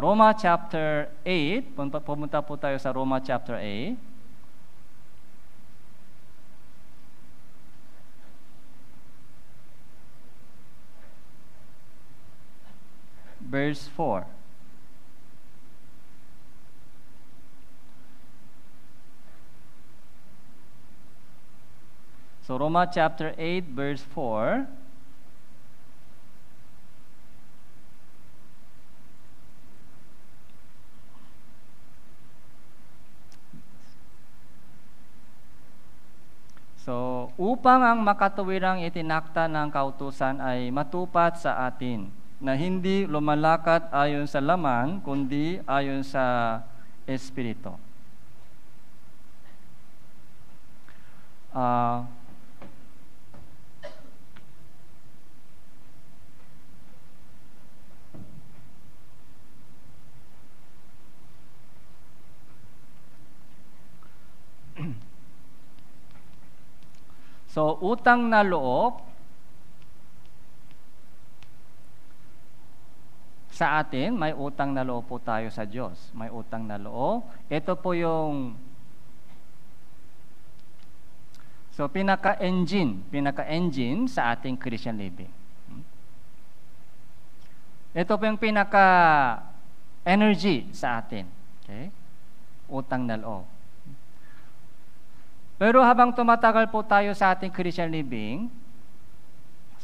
[SPEAKER 1] Roma chapter 8. Pumunta po tayo sa Roma chapter 8. Verse 4. So Roma chapter 8 verse 4. So upang ang makatuwirang itinakda ng kautusan ay matupad sa atin, na hindi lumalakad ayon sa laman, kundi ayon sa Espiritu. So, utang na loob sa atin, may utang na loob po tayo sa Diyos. May utang na loob. Ito po yung pinaka-engine sa ating Christian living. Ito po yung pinaka-energy sa atin. Okay? Utang na loob. Pero habang tumatagal po tayo sa ating Christian living,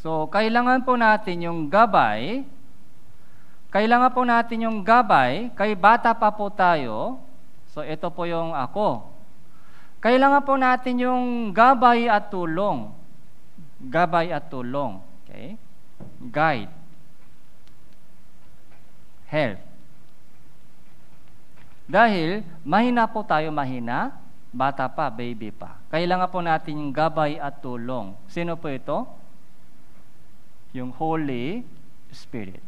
[SPEAKER 1] so kailangan po natin yung gabay. Kailangan po natin yung gabay. Kay bata pa po tayo. So ito po yung ako. Kailangan po natin yung gabay at tulong. Gabay at tulong. Okay? Guide. Help. Dahil mahina po tayo, bata pa, baby pa. Kailangan po natin yung gabay at tulong. Sino po ito? Yung Holy Spirit.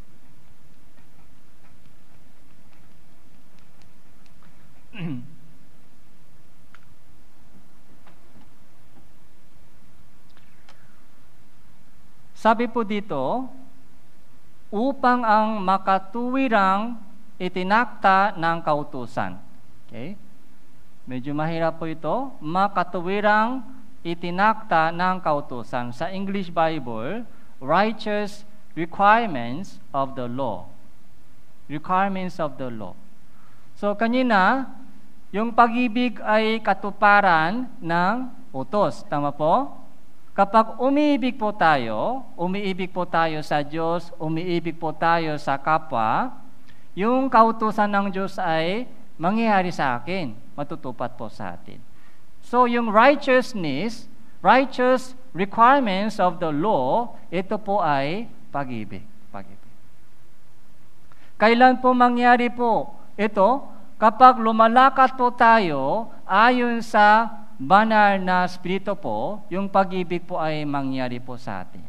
[SPEAKER 1] Sabi po dito, upang ang makatuwirang itinakda ng kautusan. Okay? Medyo mahirap po ito. Makatuwirang itinakda ng kautusan. Sa English Bible, righteous requirements of the law. Requirements of the law. So kanina, yung pag-ibig ay katuparan ng utos. Tama po? Kapag umiibig po tayo sa Diyos, umiibig po tayo sa kapwa, yung kautusan ng Diyos ay mangyayari sa akin, matutupad po sa atin. So yung righteous requirements of the law, ito po ay pag-ibig. Kailan po mangyari po ito? Kapag lumalakad po tayo ayon sa banal na Espiritu po, yung pag-ibig po ay mangyari po sa atin.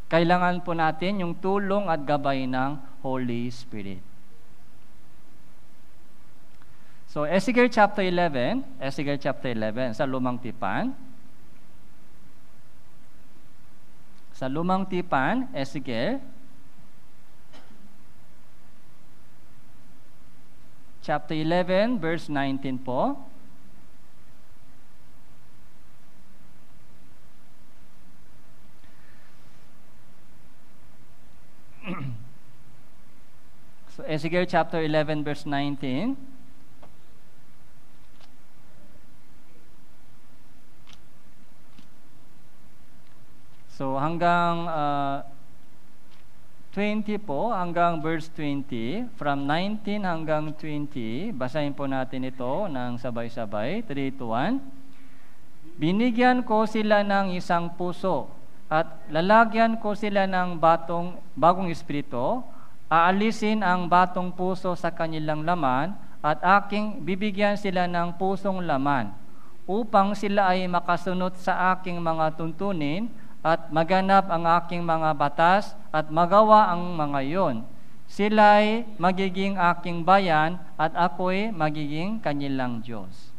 [SPEAKER 1] Kailangan po natin yung tulong at gabay ng Holy Spirit. So, Ezekiel chapter 11, sa Lumang Tipan. Sa Lumang Tipan, Ezekiel, chapter 11, verse 19 po. So, Ezekiel chapter 11, verse 19. So hanggang 20 po, hanggang verse 20, from 19 hanggang 20, basahin po natin ito ng sabay-sabay, 3, 2, 1. Binigyan ko sila ng isang puso at lalagyan ko sila ng bagong espiritu, aalisin ang batong puso sa kanilang laman at bibigyan sila ng pusong laman upang sila ay makasunod sa aking mga tuntunin at maganap ang aking mga batas at magawa ang mga iyon. Sila'y magiging aking bayan at ako'y magiging kanilang Diyos.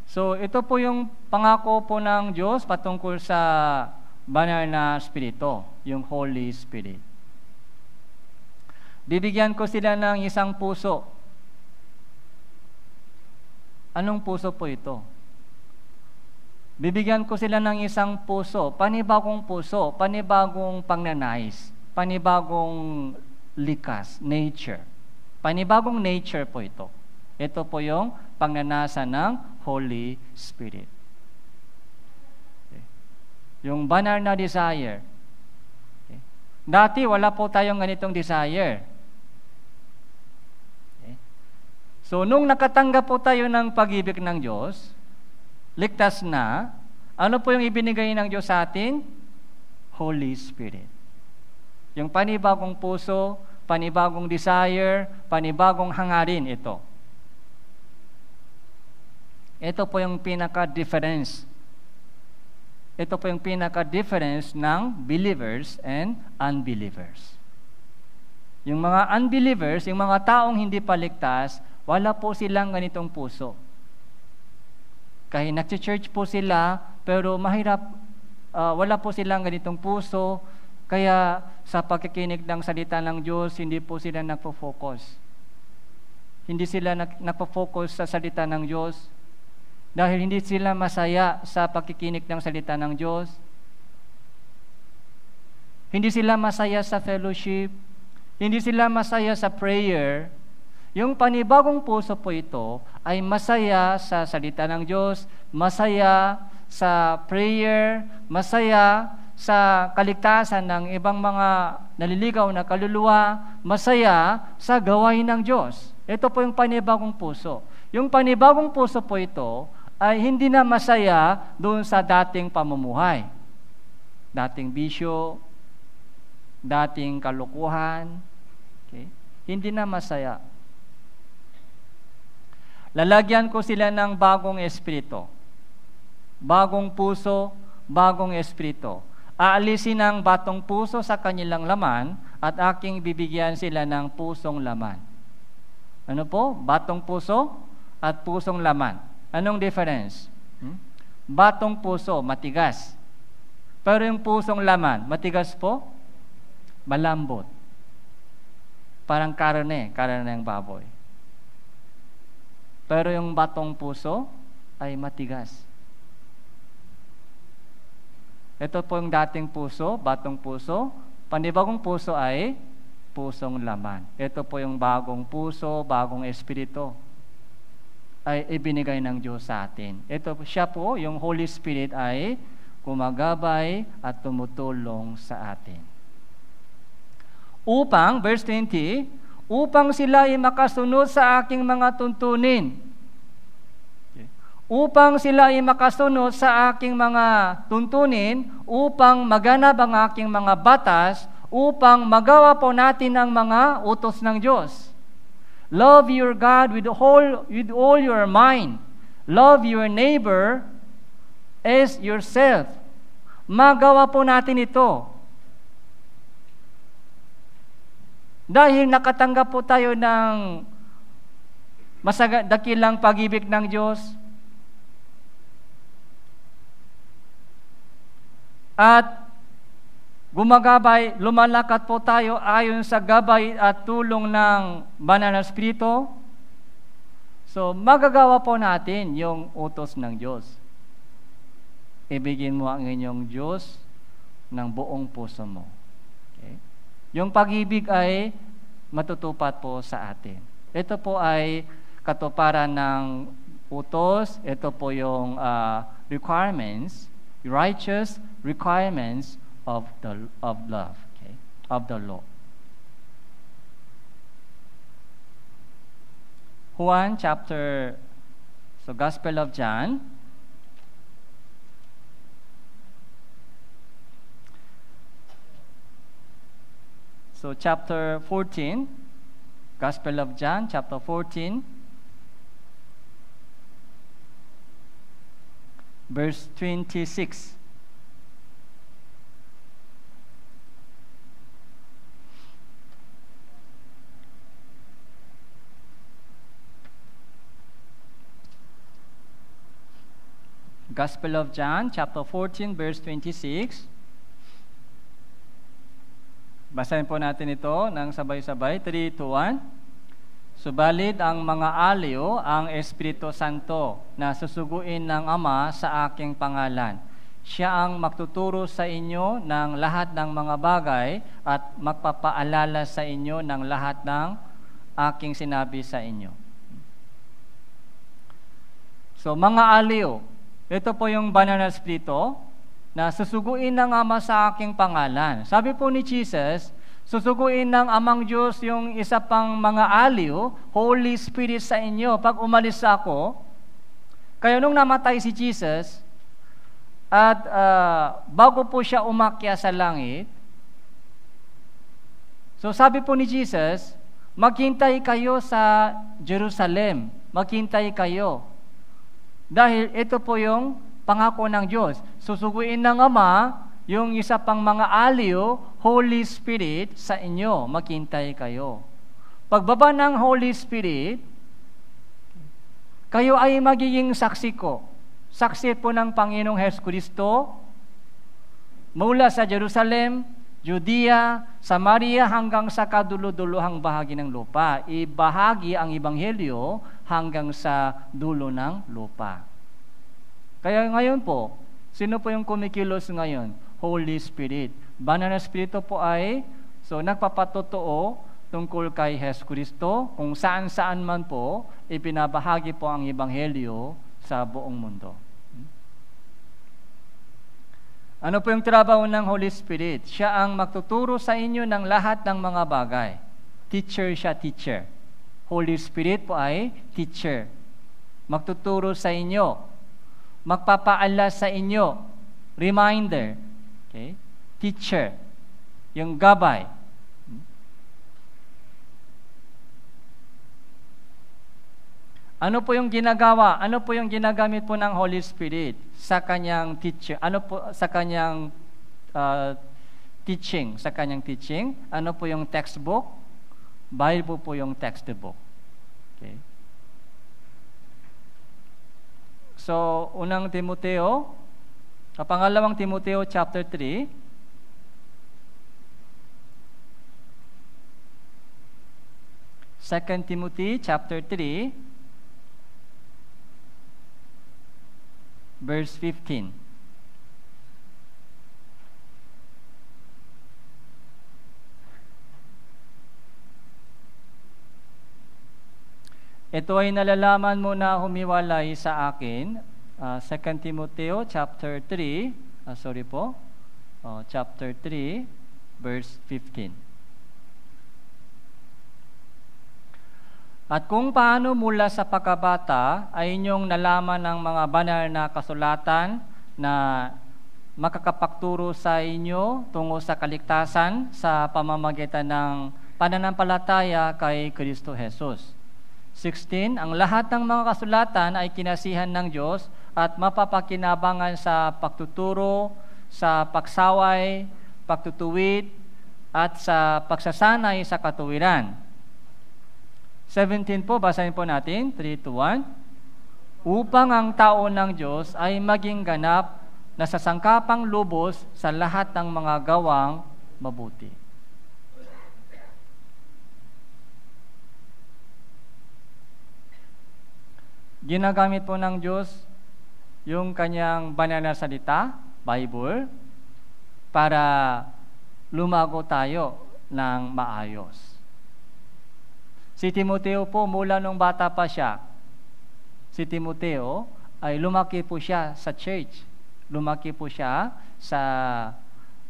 [SPEAKER 1] So, ito po yung pangako po ng Diyos patungkol sa banal na Espiritu, yung Holy Spirit. Bibigyan ko sila ng isang puso. Anong puso po ito? Bibigyan ko sila ng isang puso, panibagong puso, panibagong pagnanais, panibagong likas, nature. Panibagong nature po ito. Ito po yung pagnanasa ng Holy Spirit. Okay. Yung banal na desire. Okay. Dati wala po tayong ganitong desire. Okay. So, nung nakatanggap po tayo ng pag-ibig ng Diyos, ligtas na, ano po yung ibinigay ng Diyos sa atin? Holy Spirit. Yung panibagong puso, panibagong desire, panibagong hangarin ito. Ito po yung pinaka-difference. Ito po yung pinaka-difference ng believers and unbelievers. Yung mga unbelievers, yung mga taong hindi paligtas, wala po silang ganitong puso. Kahit nag-church po sila, pero mahirap, wala po silang ganitong puso, kaya sa pagkikinig ng salita ng Diyos, hindi po sila nagpo-focus. Hindi sila nagpo-focus sa salita ng Diyos, dahil hindi sila masaya sa pagkikinig ng salita ng Diyos. Hindi sila masaya sa fellowship, hindi sila masaya sa prayer. Yung panibagong puso po ito ay masaya sa salita ng Diyos, masaya sa prayer, masaya sa kaligtasan ng ibang mga naliligaw na kaluluwa, masaya sa gawain ng Diyos. Ito po yung panibagong puso. Yung panibagong puso po ito ay hindi na masaya doon sa dating pamumuhay. Dating bisyo, dating kalukuhan. Okay? Hindi na masaya. Lalagyan ko sila ng bagong espiritu. Bagong puso, bagong espiritu. Aalisin ang batong puso sa kanilang laman at aking bibigyan sila ng pusong laman. Ano po? Batong puso at pusong laman. Anong difference? Batong puso, matigas. Pero yung pusong laman, matigas po? Malambot. Parang karne ng baboy. Pero yung batong puso ay matigas. Ito po yung dating puso, batong puso. Panibagong puso ay pusong laman. Ito po yung bagong puso, bagong espiritu ay ibinigay ng Diyos sa atin. Ito siya po, yung Holy Spirit ay gumagabay at tumutulong sa atin. Upang, verse 20, upang sila ay makasunod sa aking mga tuntunin. Okay. Upang sila ay makasunod sa aking mga tuntunin, upang maganap ang aking mga batas, upang magawa po natin ang mga utos ng Diyos. Love your God with all your mind. Love your neighbor as yourself. Magawa po natin ito. Dahil nakatanggap po tayo ng dakilang pag-ibig ng Diyos, at gumagabay, lumalakad po tayo ayon sa gabay at tulong ng Banal na Espiritu, so magagawa po natin yung utos ng Diyos. Ibigin mo ang inyong Diyos ng buong puso mo. Okay? Yung pag-ibig ay matutupad po sa atin. Ito po ay katuparan ng utos. Ito po yung requirements, righteous requirements of love, okay? Of the law. Gospel of John. So chapter 14, Gospel of John, chapter 14. verse 26. Gospel of John, chapter 14, verse 26. Basahin po natin ito ng sabay-sabay. 3, 2, 1. Subalit ang mga aliw ang Espiritu Santo na susuguin ng Ama sa aking pangalan. Siya ang magtuturo sa inyo ng lahat ng mga bagay at magpapaalala sa inyo ng lahat ng aking sinabi sa inyo. So, mga aliw, ito po yung banal na Espiritu na susuguin ng Ama sa aking pangalan. Sabi po ni Jesus, susuguin ng Amang Diyos yung isa pang mga aliw, Holy Spirit sa inyo. Pag umalis ako, kaya nung namatay si Jesus, at bago po siya umakyat sa langit, so sabi po ni Jesus, maghintay kayo sa Jerusalem. Maghintay kayo. Dahil ito po yung pangako ng Diyos. Susuguin ng Ama yung isa pang mga aliw, Holy Spirit sa inyo. Maghintay kayo. Pagbaba ng Holy Spirit, kayo ay magiging saksi ko. Saksi po ng Panginoong Jesucristo mula sa Jerusalem, Judea, Samaria hanggang sa kadulo-duluhang bahagi ng lupa. Ibahagi ang Ebanghelyo hanggang sa dulo ng lupa. Kaya ngayon po, sino po yung kumikilos ngayon? Holy Spirit. Banal na Espiritu po ay nagpapatotoo tungkol kay Jesucristo kung saan-saan man po ipinabahagi po ang Ebanghelyo sa buong mundo. Ano po yung trabaho ng Holy Spirit? Siya ang magtuturo sa inyo ng lahat ng mga bagay. Teacher siya, teacher. Holy Spirit po ay teacher. Magtuturo sa inyo. Magpapaala sa inyo. Reminder. Okay? Teacher. Yung gabay. Ano po yung ginagawa? Ano po yung ginagamit po ng Holy Spirit sa kanyang teacher? Ano po sa kanyang teaching? Sa kanyang teaching, ano po yung textbook? Bible po yung textbook. Okay. So, unang Timoteo, pangalawang Timoteo chapter 3. Second Timothy chapter 3. Verse 15. Ito ay nalalaman mo na humiwalay sa akin. 2 Timoteo chapter 3, chapter 3, verse 15. At kung paano mula sa pagkabata ay inyong nalaman ng mga banal na kasulatan na makakapagturo sa inyo tungo sa kaligtasan sa pamamagitan ng pananampalataya kay Kristo Jesus. 16, ang lahat ng mga kasulatan ay kinasihan ng Diyos at mapapakinabangan sa pagtuturo, sa pagsaway, pagtutuwid, at sa pagsasanay sa katuwiran. 17 po, basahin po natin, 3, 2, 1. Upang ang tao ng Diyos ay maging ganap na sasangkapang lubos sa lahat ng mga gawang mabuti. Ginagamit po ng Diyos yung kanyang banal na salita, Bible, para lumago tayo ng maayos. Si Timoteo po, mula nung bata pa siya, si Timoteo ay lumaki po siya sa church. Lumaki po siya sa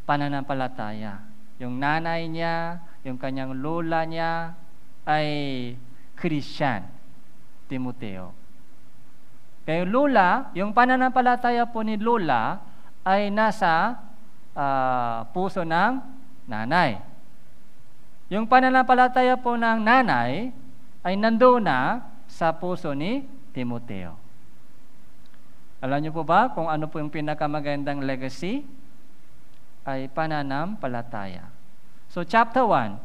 [SPEAKER 1] pananampalataya. Yung nanay niya, yung kanyang lola niya ay Christian, Timoteo. Kaya lola, yung pananampalataya po ni lola ay nasa puso ng nanay. Yung pananampalataya po ng nanay ay nandoon na sa puso ni Timoteo. Alam niyo po ba kung ano po yung pinakamagandang legacy? Ay pananampalataya. So chapter 1,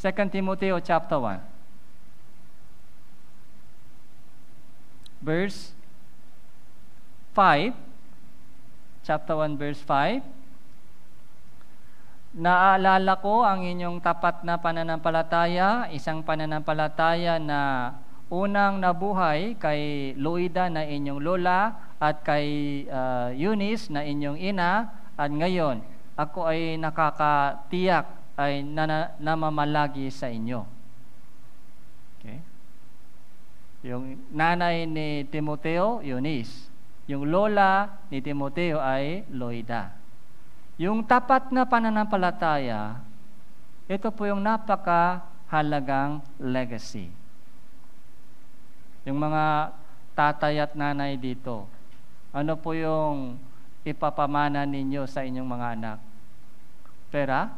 [SPEAKER 1] 2 Timoteo chapter 1. Verse 5, chapter 1 verse 5. Naalala ko ang inyong tapat na pananampalataya, isang pananampalataya na unang nabuhay kay Loida na inyong lola at kay Eunice na inyong ina, at ngayon ako ay nakakatiyak ay namamalagi sa inyo. Okay? Yung nanay ni Timoteo, Eunice. Yung lola ni Timoteo ay Loida. Yung tapat na pananampalataya, ito po yung napakahalagang legacy. Yung mga tatay at nanay dito, ano po yung ipapamana ninyo sa inyong mga anak? Pera?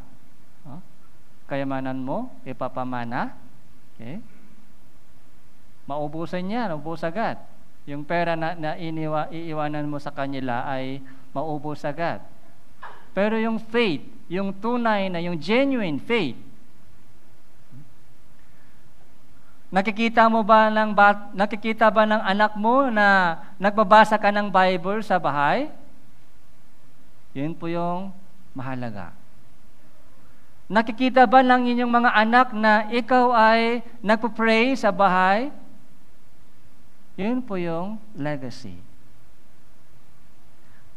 [SPEAKER 1] Kayamanan mo, ipapamana? Okay? Maubusan yan, ubus agad. Yung pera na iiwanan mo sa kanila ay maubos agad. Pero yung faith, yung tunay na, yung genuine faith, nakikita ba ng anak mo na nagbabasa ka ng Bible sa bahay? Yun po yung mahalaga. Nakikita ba ng inyong mga anak na ikaw ay nagpo-pray sa bahay? Yun po yung legacy.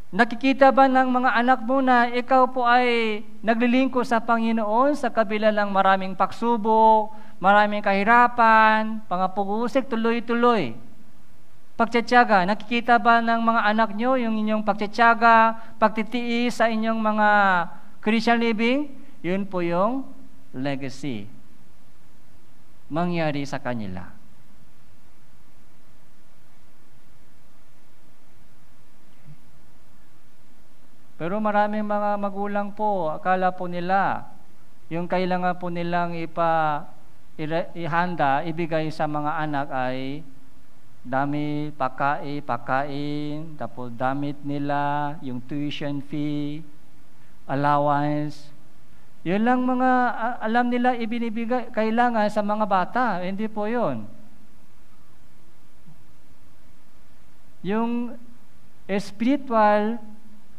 [SPEAKER 1] Nakikita ba ng mga anak mo na ikaw po ay naglilingkod sa Panginoon sa kabila ng maraming pagsubok, maraming kahirapan, pangapugusik, tuloy-tuloy? Pagtitiyaga, nakikita ba ng mga anak nyo yung inyong pagtitiyaga, pagtitiis sa inyong mga Christian living? Yun po yung legacy mangyari sa kanila. Pero maraming mga magulang po, akala po nila, yung kailangan po nilang ihanda, ibigay sa mga anak ay dami, pagkain, tapos damit nila, yung tuition fee, allowance. Yun lang mga alam nila ibinibigay, kailangan sa mga bata. Hindi po yun. Yung spiritual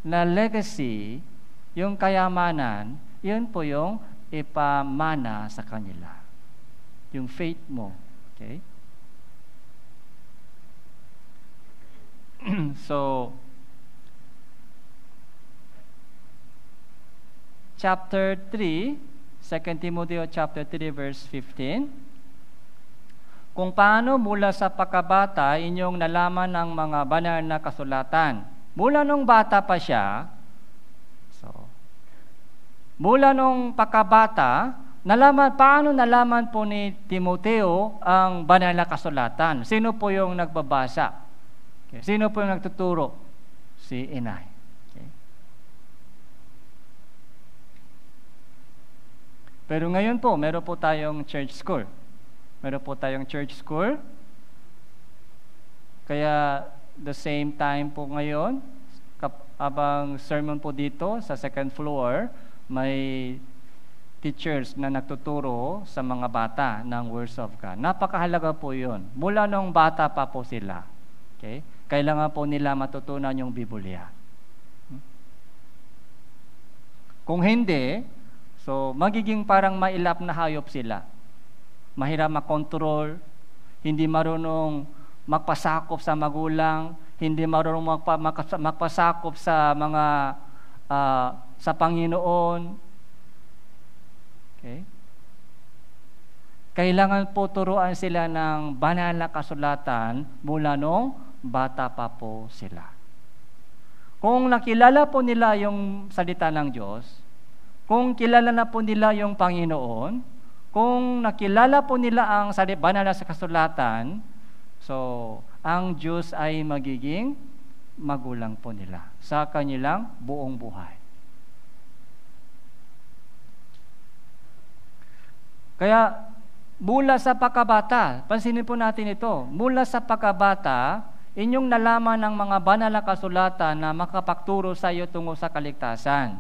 [SPEAKER 1] na legacy, yung kayamanan, yun po yung ipamana sa kanila. Yung faith mo. Okay? So, chapter 3, 2 Timoteo chapter 3 verse 15. Kung paano mula sa pagkabata inyong nalaman ang mga banal na kasulatan. Mula nung bata pa siya, mula nung pagkabata, paano nalaman po ni Timoteo ang banal na kasulatan? Sino po yung nagbabasa? Okay. Sino po yung nagtuturo? Si inay. Okay. Pero ngayon po, meron po tayong church school. Kaya the same time po ngayon, habang sermon po dito sa second floor, may teachers na nagtuturo sa mga bata ng Words of God. Napakahalaga po yun. Mula nung bata pa po sila. Okay? Kailangan po nila matutunan yung Biblia. Kung hindi, so magiging parang mailap na hayop sila. Mahirap makontrol, hindi marunong magpasakop sa magulang, hindi marunong magpasakop sa mga sa Panginoon. Okay? Kailangan po turuan sila ng banal na kasulatan mula nung bata pa po sila. Kung nakilala po nila yung salita ng Diyos, kung kilala na po nila yung Panginoon, kung nakilala po nila ang banal na kasulatan, so ang Diyos ay magiging magulang po nila sa kanilang buong buhay. Kaya mula sa pagkabata, pansinin po natin ito, mula sa pagkabata, inyong nalaman ng mga banal na kasulatan na makapagturo sa iyo tungo sa kaligtasan.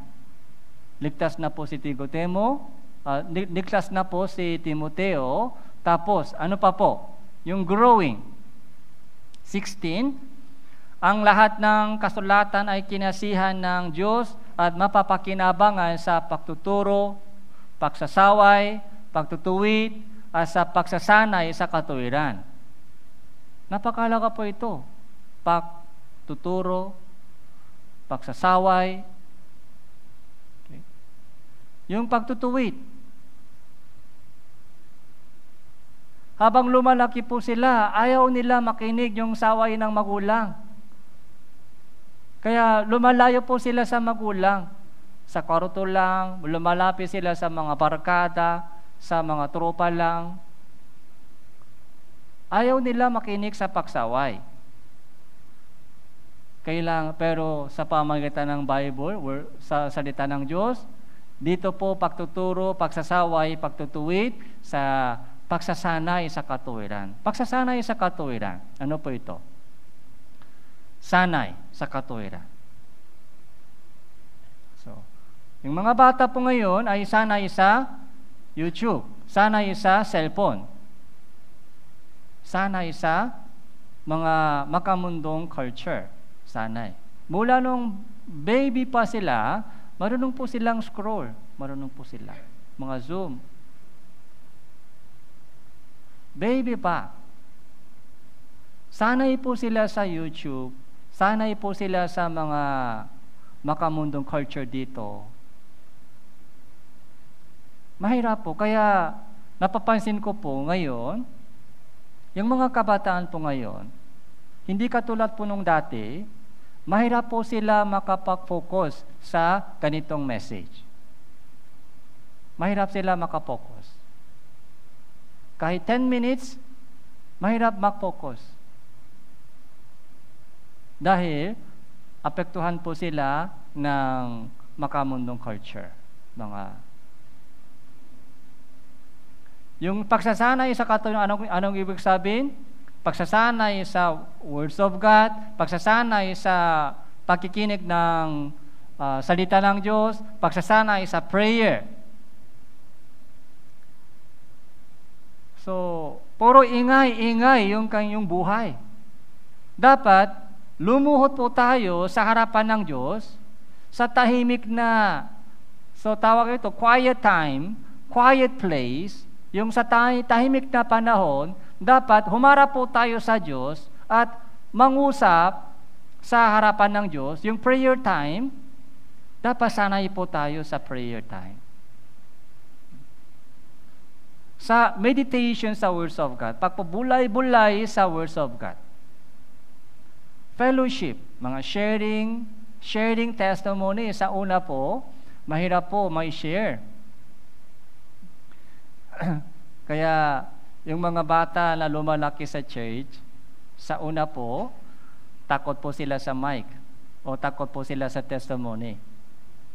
[SPEAKER 1] Ligtas na po si ligtas na po si Timoteo. Tapos, ano pa po? Yung growing. 16, ang lahat ng kasulatan ay kinasihan ng Diyos at mapapakinabangan sa pagtuturo, pagsasaway, pagtutuwid, at sa pagsasanay sa katuwiran. Napakalaga po ito. Pagtuturo, pagsasaway. Okay. Yung pagtutuwid. Habang lumalaki po sila, ayaw nila makinig yung saway ng magulang. Kaya lumalayo po sila sa magulang. Sa kwarto lang, lumalapit sila sa mga barkada, sa mga tropa lang. Ayaw nila makinig sa pagsaway. Pero sa pamagitan ng Bible, sa salita ng Diyos, dito po pagtuturo, pagsasaway, pagtutuwid sa pagsasanay sa katuwiran. Pagsasanay sa katuwiran. Ano po ito? Sanay sa katuwiran. So, yung mga bata po ngayon ay sanay sa YouTube, sanay sa cellphone, sanay sa mga makamundong culture, sanay. Mula nung baby pa sila, marunong po silang scroll, marunong po sila, mga Zoom. Baby pa. Sanay po sila sa YouTube, sanay po sila sa mga makamundong culture dito. Mahirap po. Kaya napapansin ko po ngayon, yung mga kabataan po ngayon, hindi katulad po nung dati, mahirap po sila makapag-focus sa ganitong message. Mahirap sila makafocus. Kahit 10 minutes, mahirap mag-focus. Dahil apektuhan po sila ng makamundong culture. Yung pagsasanay sa katuwiran, anong ibig sabihin? Pagsasanay sa words of God, pagsasanay sa pakikinig ng salita ng Diyos, pagsasanay sa prayer. So, puro ingay-ingay yung kanyang buhay. Dapat, lumuhod po tayo sa harapan ng Diyos, sa tahimik na, so tawag ito, quiet time, quiet place, yung sa tahimik na panahon, dapat humarap po tayo sa Diyos at mangusap sa harapan ng Diyos. Yung prayer time, dapat sanay po tayo sa prayer time. Sa meditation sa words of God, pagpabulay-bulay sa words of God. Fellowship, mga sharing testimony. Sa una po, mahirap po may share. Kaya yung mga bata na lumalaki sa church, sa una po, takot po sila sa mic o takot po sila sa testimony.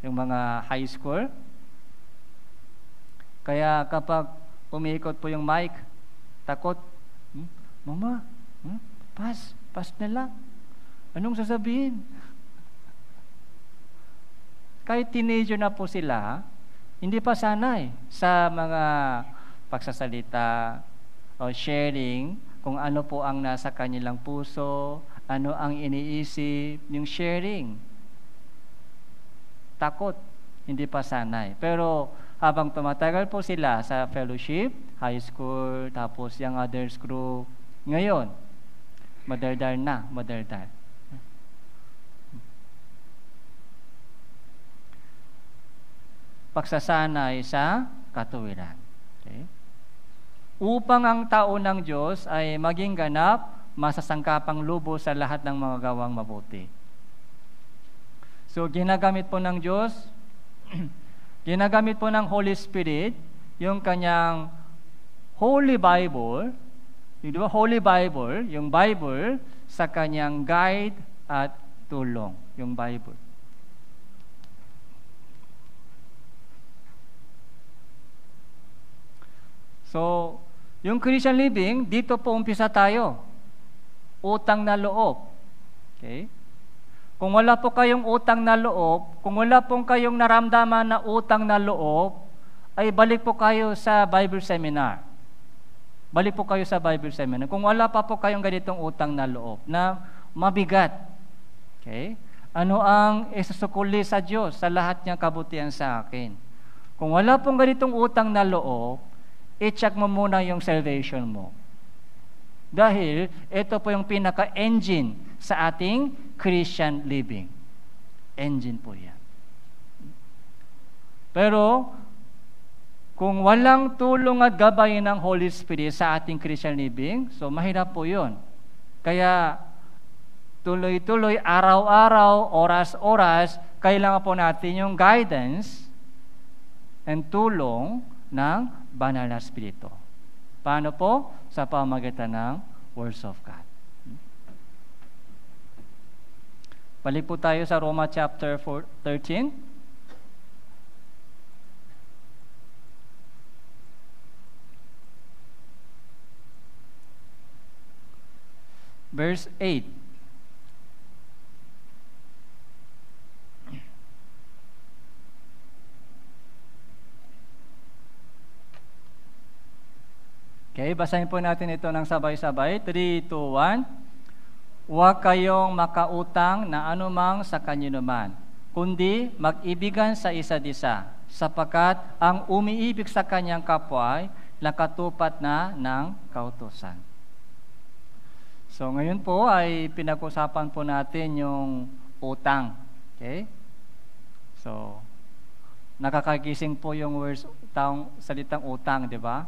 [SPEAKER 1] Yung mga high school. Kaya kapag umiikot po yung mic, takot. Mama, pass na lang. Anong sasabihin? Kahit teenager na po sila, hindi pa sanay sa mga pagsasalita o sharing kung ano po ang nasa kanilang puso, ano ang iniisip, yung sharing. Takot, hindi pa sanay. Pero habang tumatagal po sila sa fellowship, high school, tapos yung others group, ngayon, madardar na, madardar. Pagsasanay sa katuwiran. Okay? Upang ang taon ng Diyos ay maging ganap, masasangkapang lubos sa lahat ng mga gawang mabuti. So, ginagamit po ng Diyos, ginagamit po ng Holy Spirit, yung kanyang Holy Bible, di ba? Holy Bible, yung Bible, sa kanyang guide at tulong, yung Bible. So, yung Christian living, dito po umpisa tayo. utang na loob. Okay? Kung wala po kayong utang na loob, kung wala po kayong naramdaman na utang na loob, ay balik po kayo sa Bible seminar. Balik po kayo sa Bible seminar. Kung wala pa po kayong ganitong utang na loob na mabigat. Okay? Ano ang isusukuli sa Diyos sa lahat niyang kabutihan sa akin? Kung wala pong ganitong utang na loob, i-check mo muna yung salvation mo. Dahil ito po yung pinaka-engine sa ating Christian living. Engine po yan. Pero, kung walang tulong at gabay ng Holy Spirit sa ating Christian living, so mahirap po yun. Kaya, tuloy-tuloy, araw-araw, oras-oras, kailangan po natin yung guidance and tulong ng Banal na Espiritu. Paano po? Sa pamamagitan ng words of God. Balik po tayo sa Roma chapter 13. Verse 8. Okay, basahin po natin ito ng sabay-sabay. 3, 2, 1. Huwag kayong makautang na anumang sa kanino-man, kundi mag-ibigan sa isa't isa, sapagkat ang umiibig sa kanyang kapwa ay nakatupat na ng kautusan. So ngayon po ay pinag-usapan po natin yung utang. Okay? So, nakakagising po yung words, salitang utang, di ba?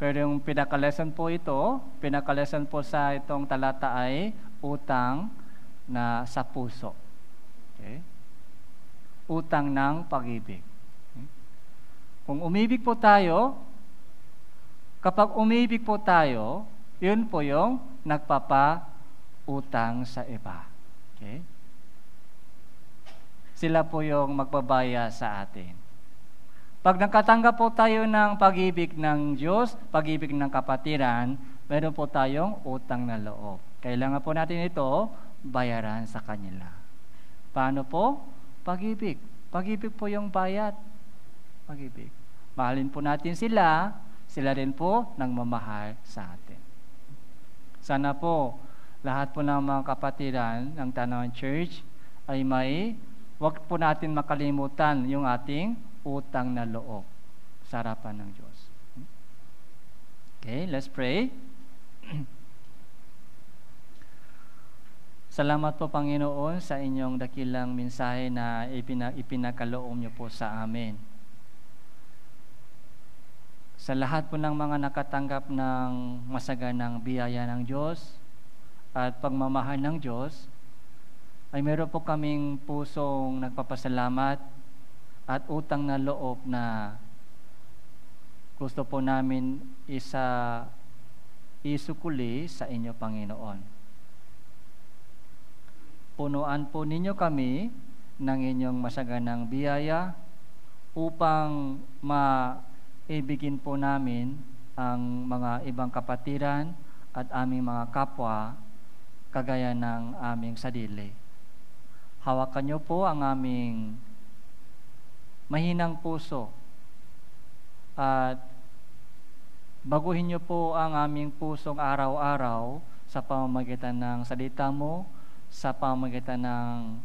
[SPEAKER 1] Pero yung pinaka-lesson po po sa itong talata ay utang na sa puso. Okay? Utang ng pag-ibig. Okay? Kung umibig po tayo, kapag umibig po tayo, yun po yung nagpapa-utang sa iba. Okay? Sila po yung magbabaya sa atin. Pag nakatanggap po tayo ng pag-ibig ng Diyos, pag-ibig ng kapatiran, meron po tayong utang na loob. Kailangan po natin ito bayaran sa kanila. Paano po? Pag-ibig. Pag-ibig po yung bayad. Pag-ibig. Mahalin po natin sila, sila rin po nagmamahal sa atin. Sana po, lahat po ng mga kapatiran ng Tanawan Church ay wag po natin makalimutan yung ating utang na loob sa harapan ng Diyos. Okay, let's pray. Salamat po, Panginoon, sa inyong dakilang mensahe na ipinakaloob niyo po sa amin. Sa lahat po ng mga nakatanggap ng masaganang biyaya ng Diyos at pagmamahal ng Diyos, ay meron po kaming pusong nagpapasalamat at utang na loob na gusto po namin isukuli sa inyo, Panginoon. Punuan po ninyo kami ng inyong masaganang biyaya upang maibigin po namin ang mga ibang kapatiran at aming mga kapwa kagaya ng aming sarili. Hawakan niyo po ang aming mahinang puso at baguhin niyo po ang aming pusong araw-araw sa pamamagitan ng salita mo, sa pamamagitan ng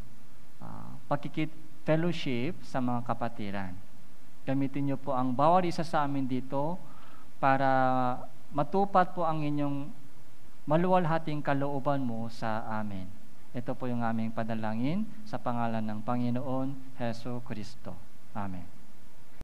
[SPEAKER 1] pagkikit-fellowship sa mga kapatiran. Gamitin niyo po ang bawat isa sa amin dito para matupad po ang inyong maluwalhating kalooban mo sa amin. Ito po yung aming padalangin sa pangalan ng Panginoon Hesus Kristo. Amen.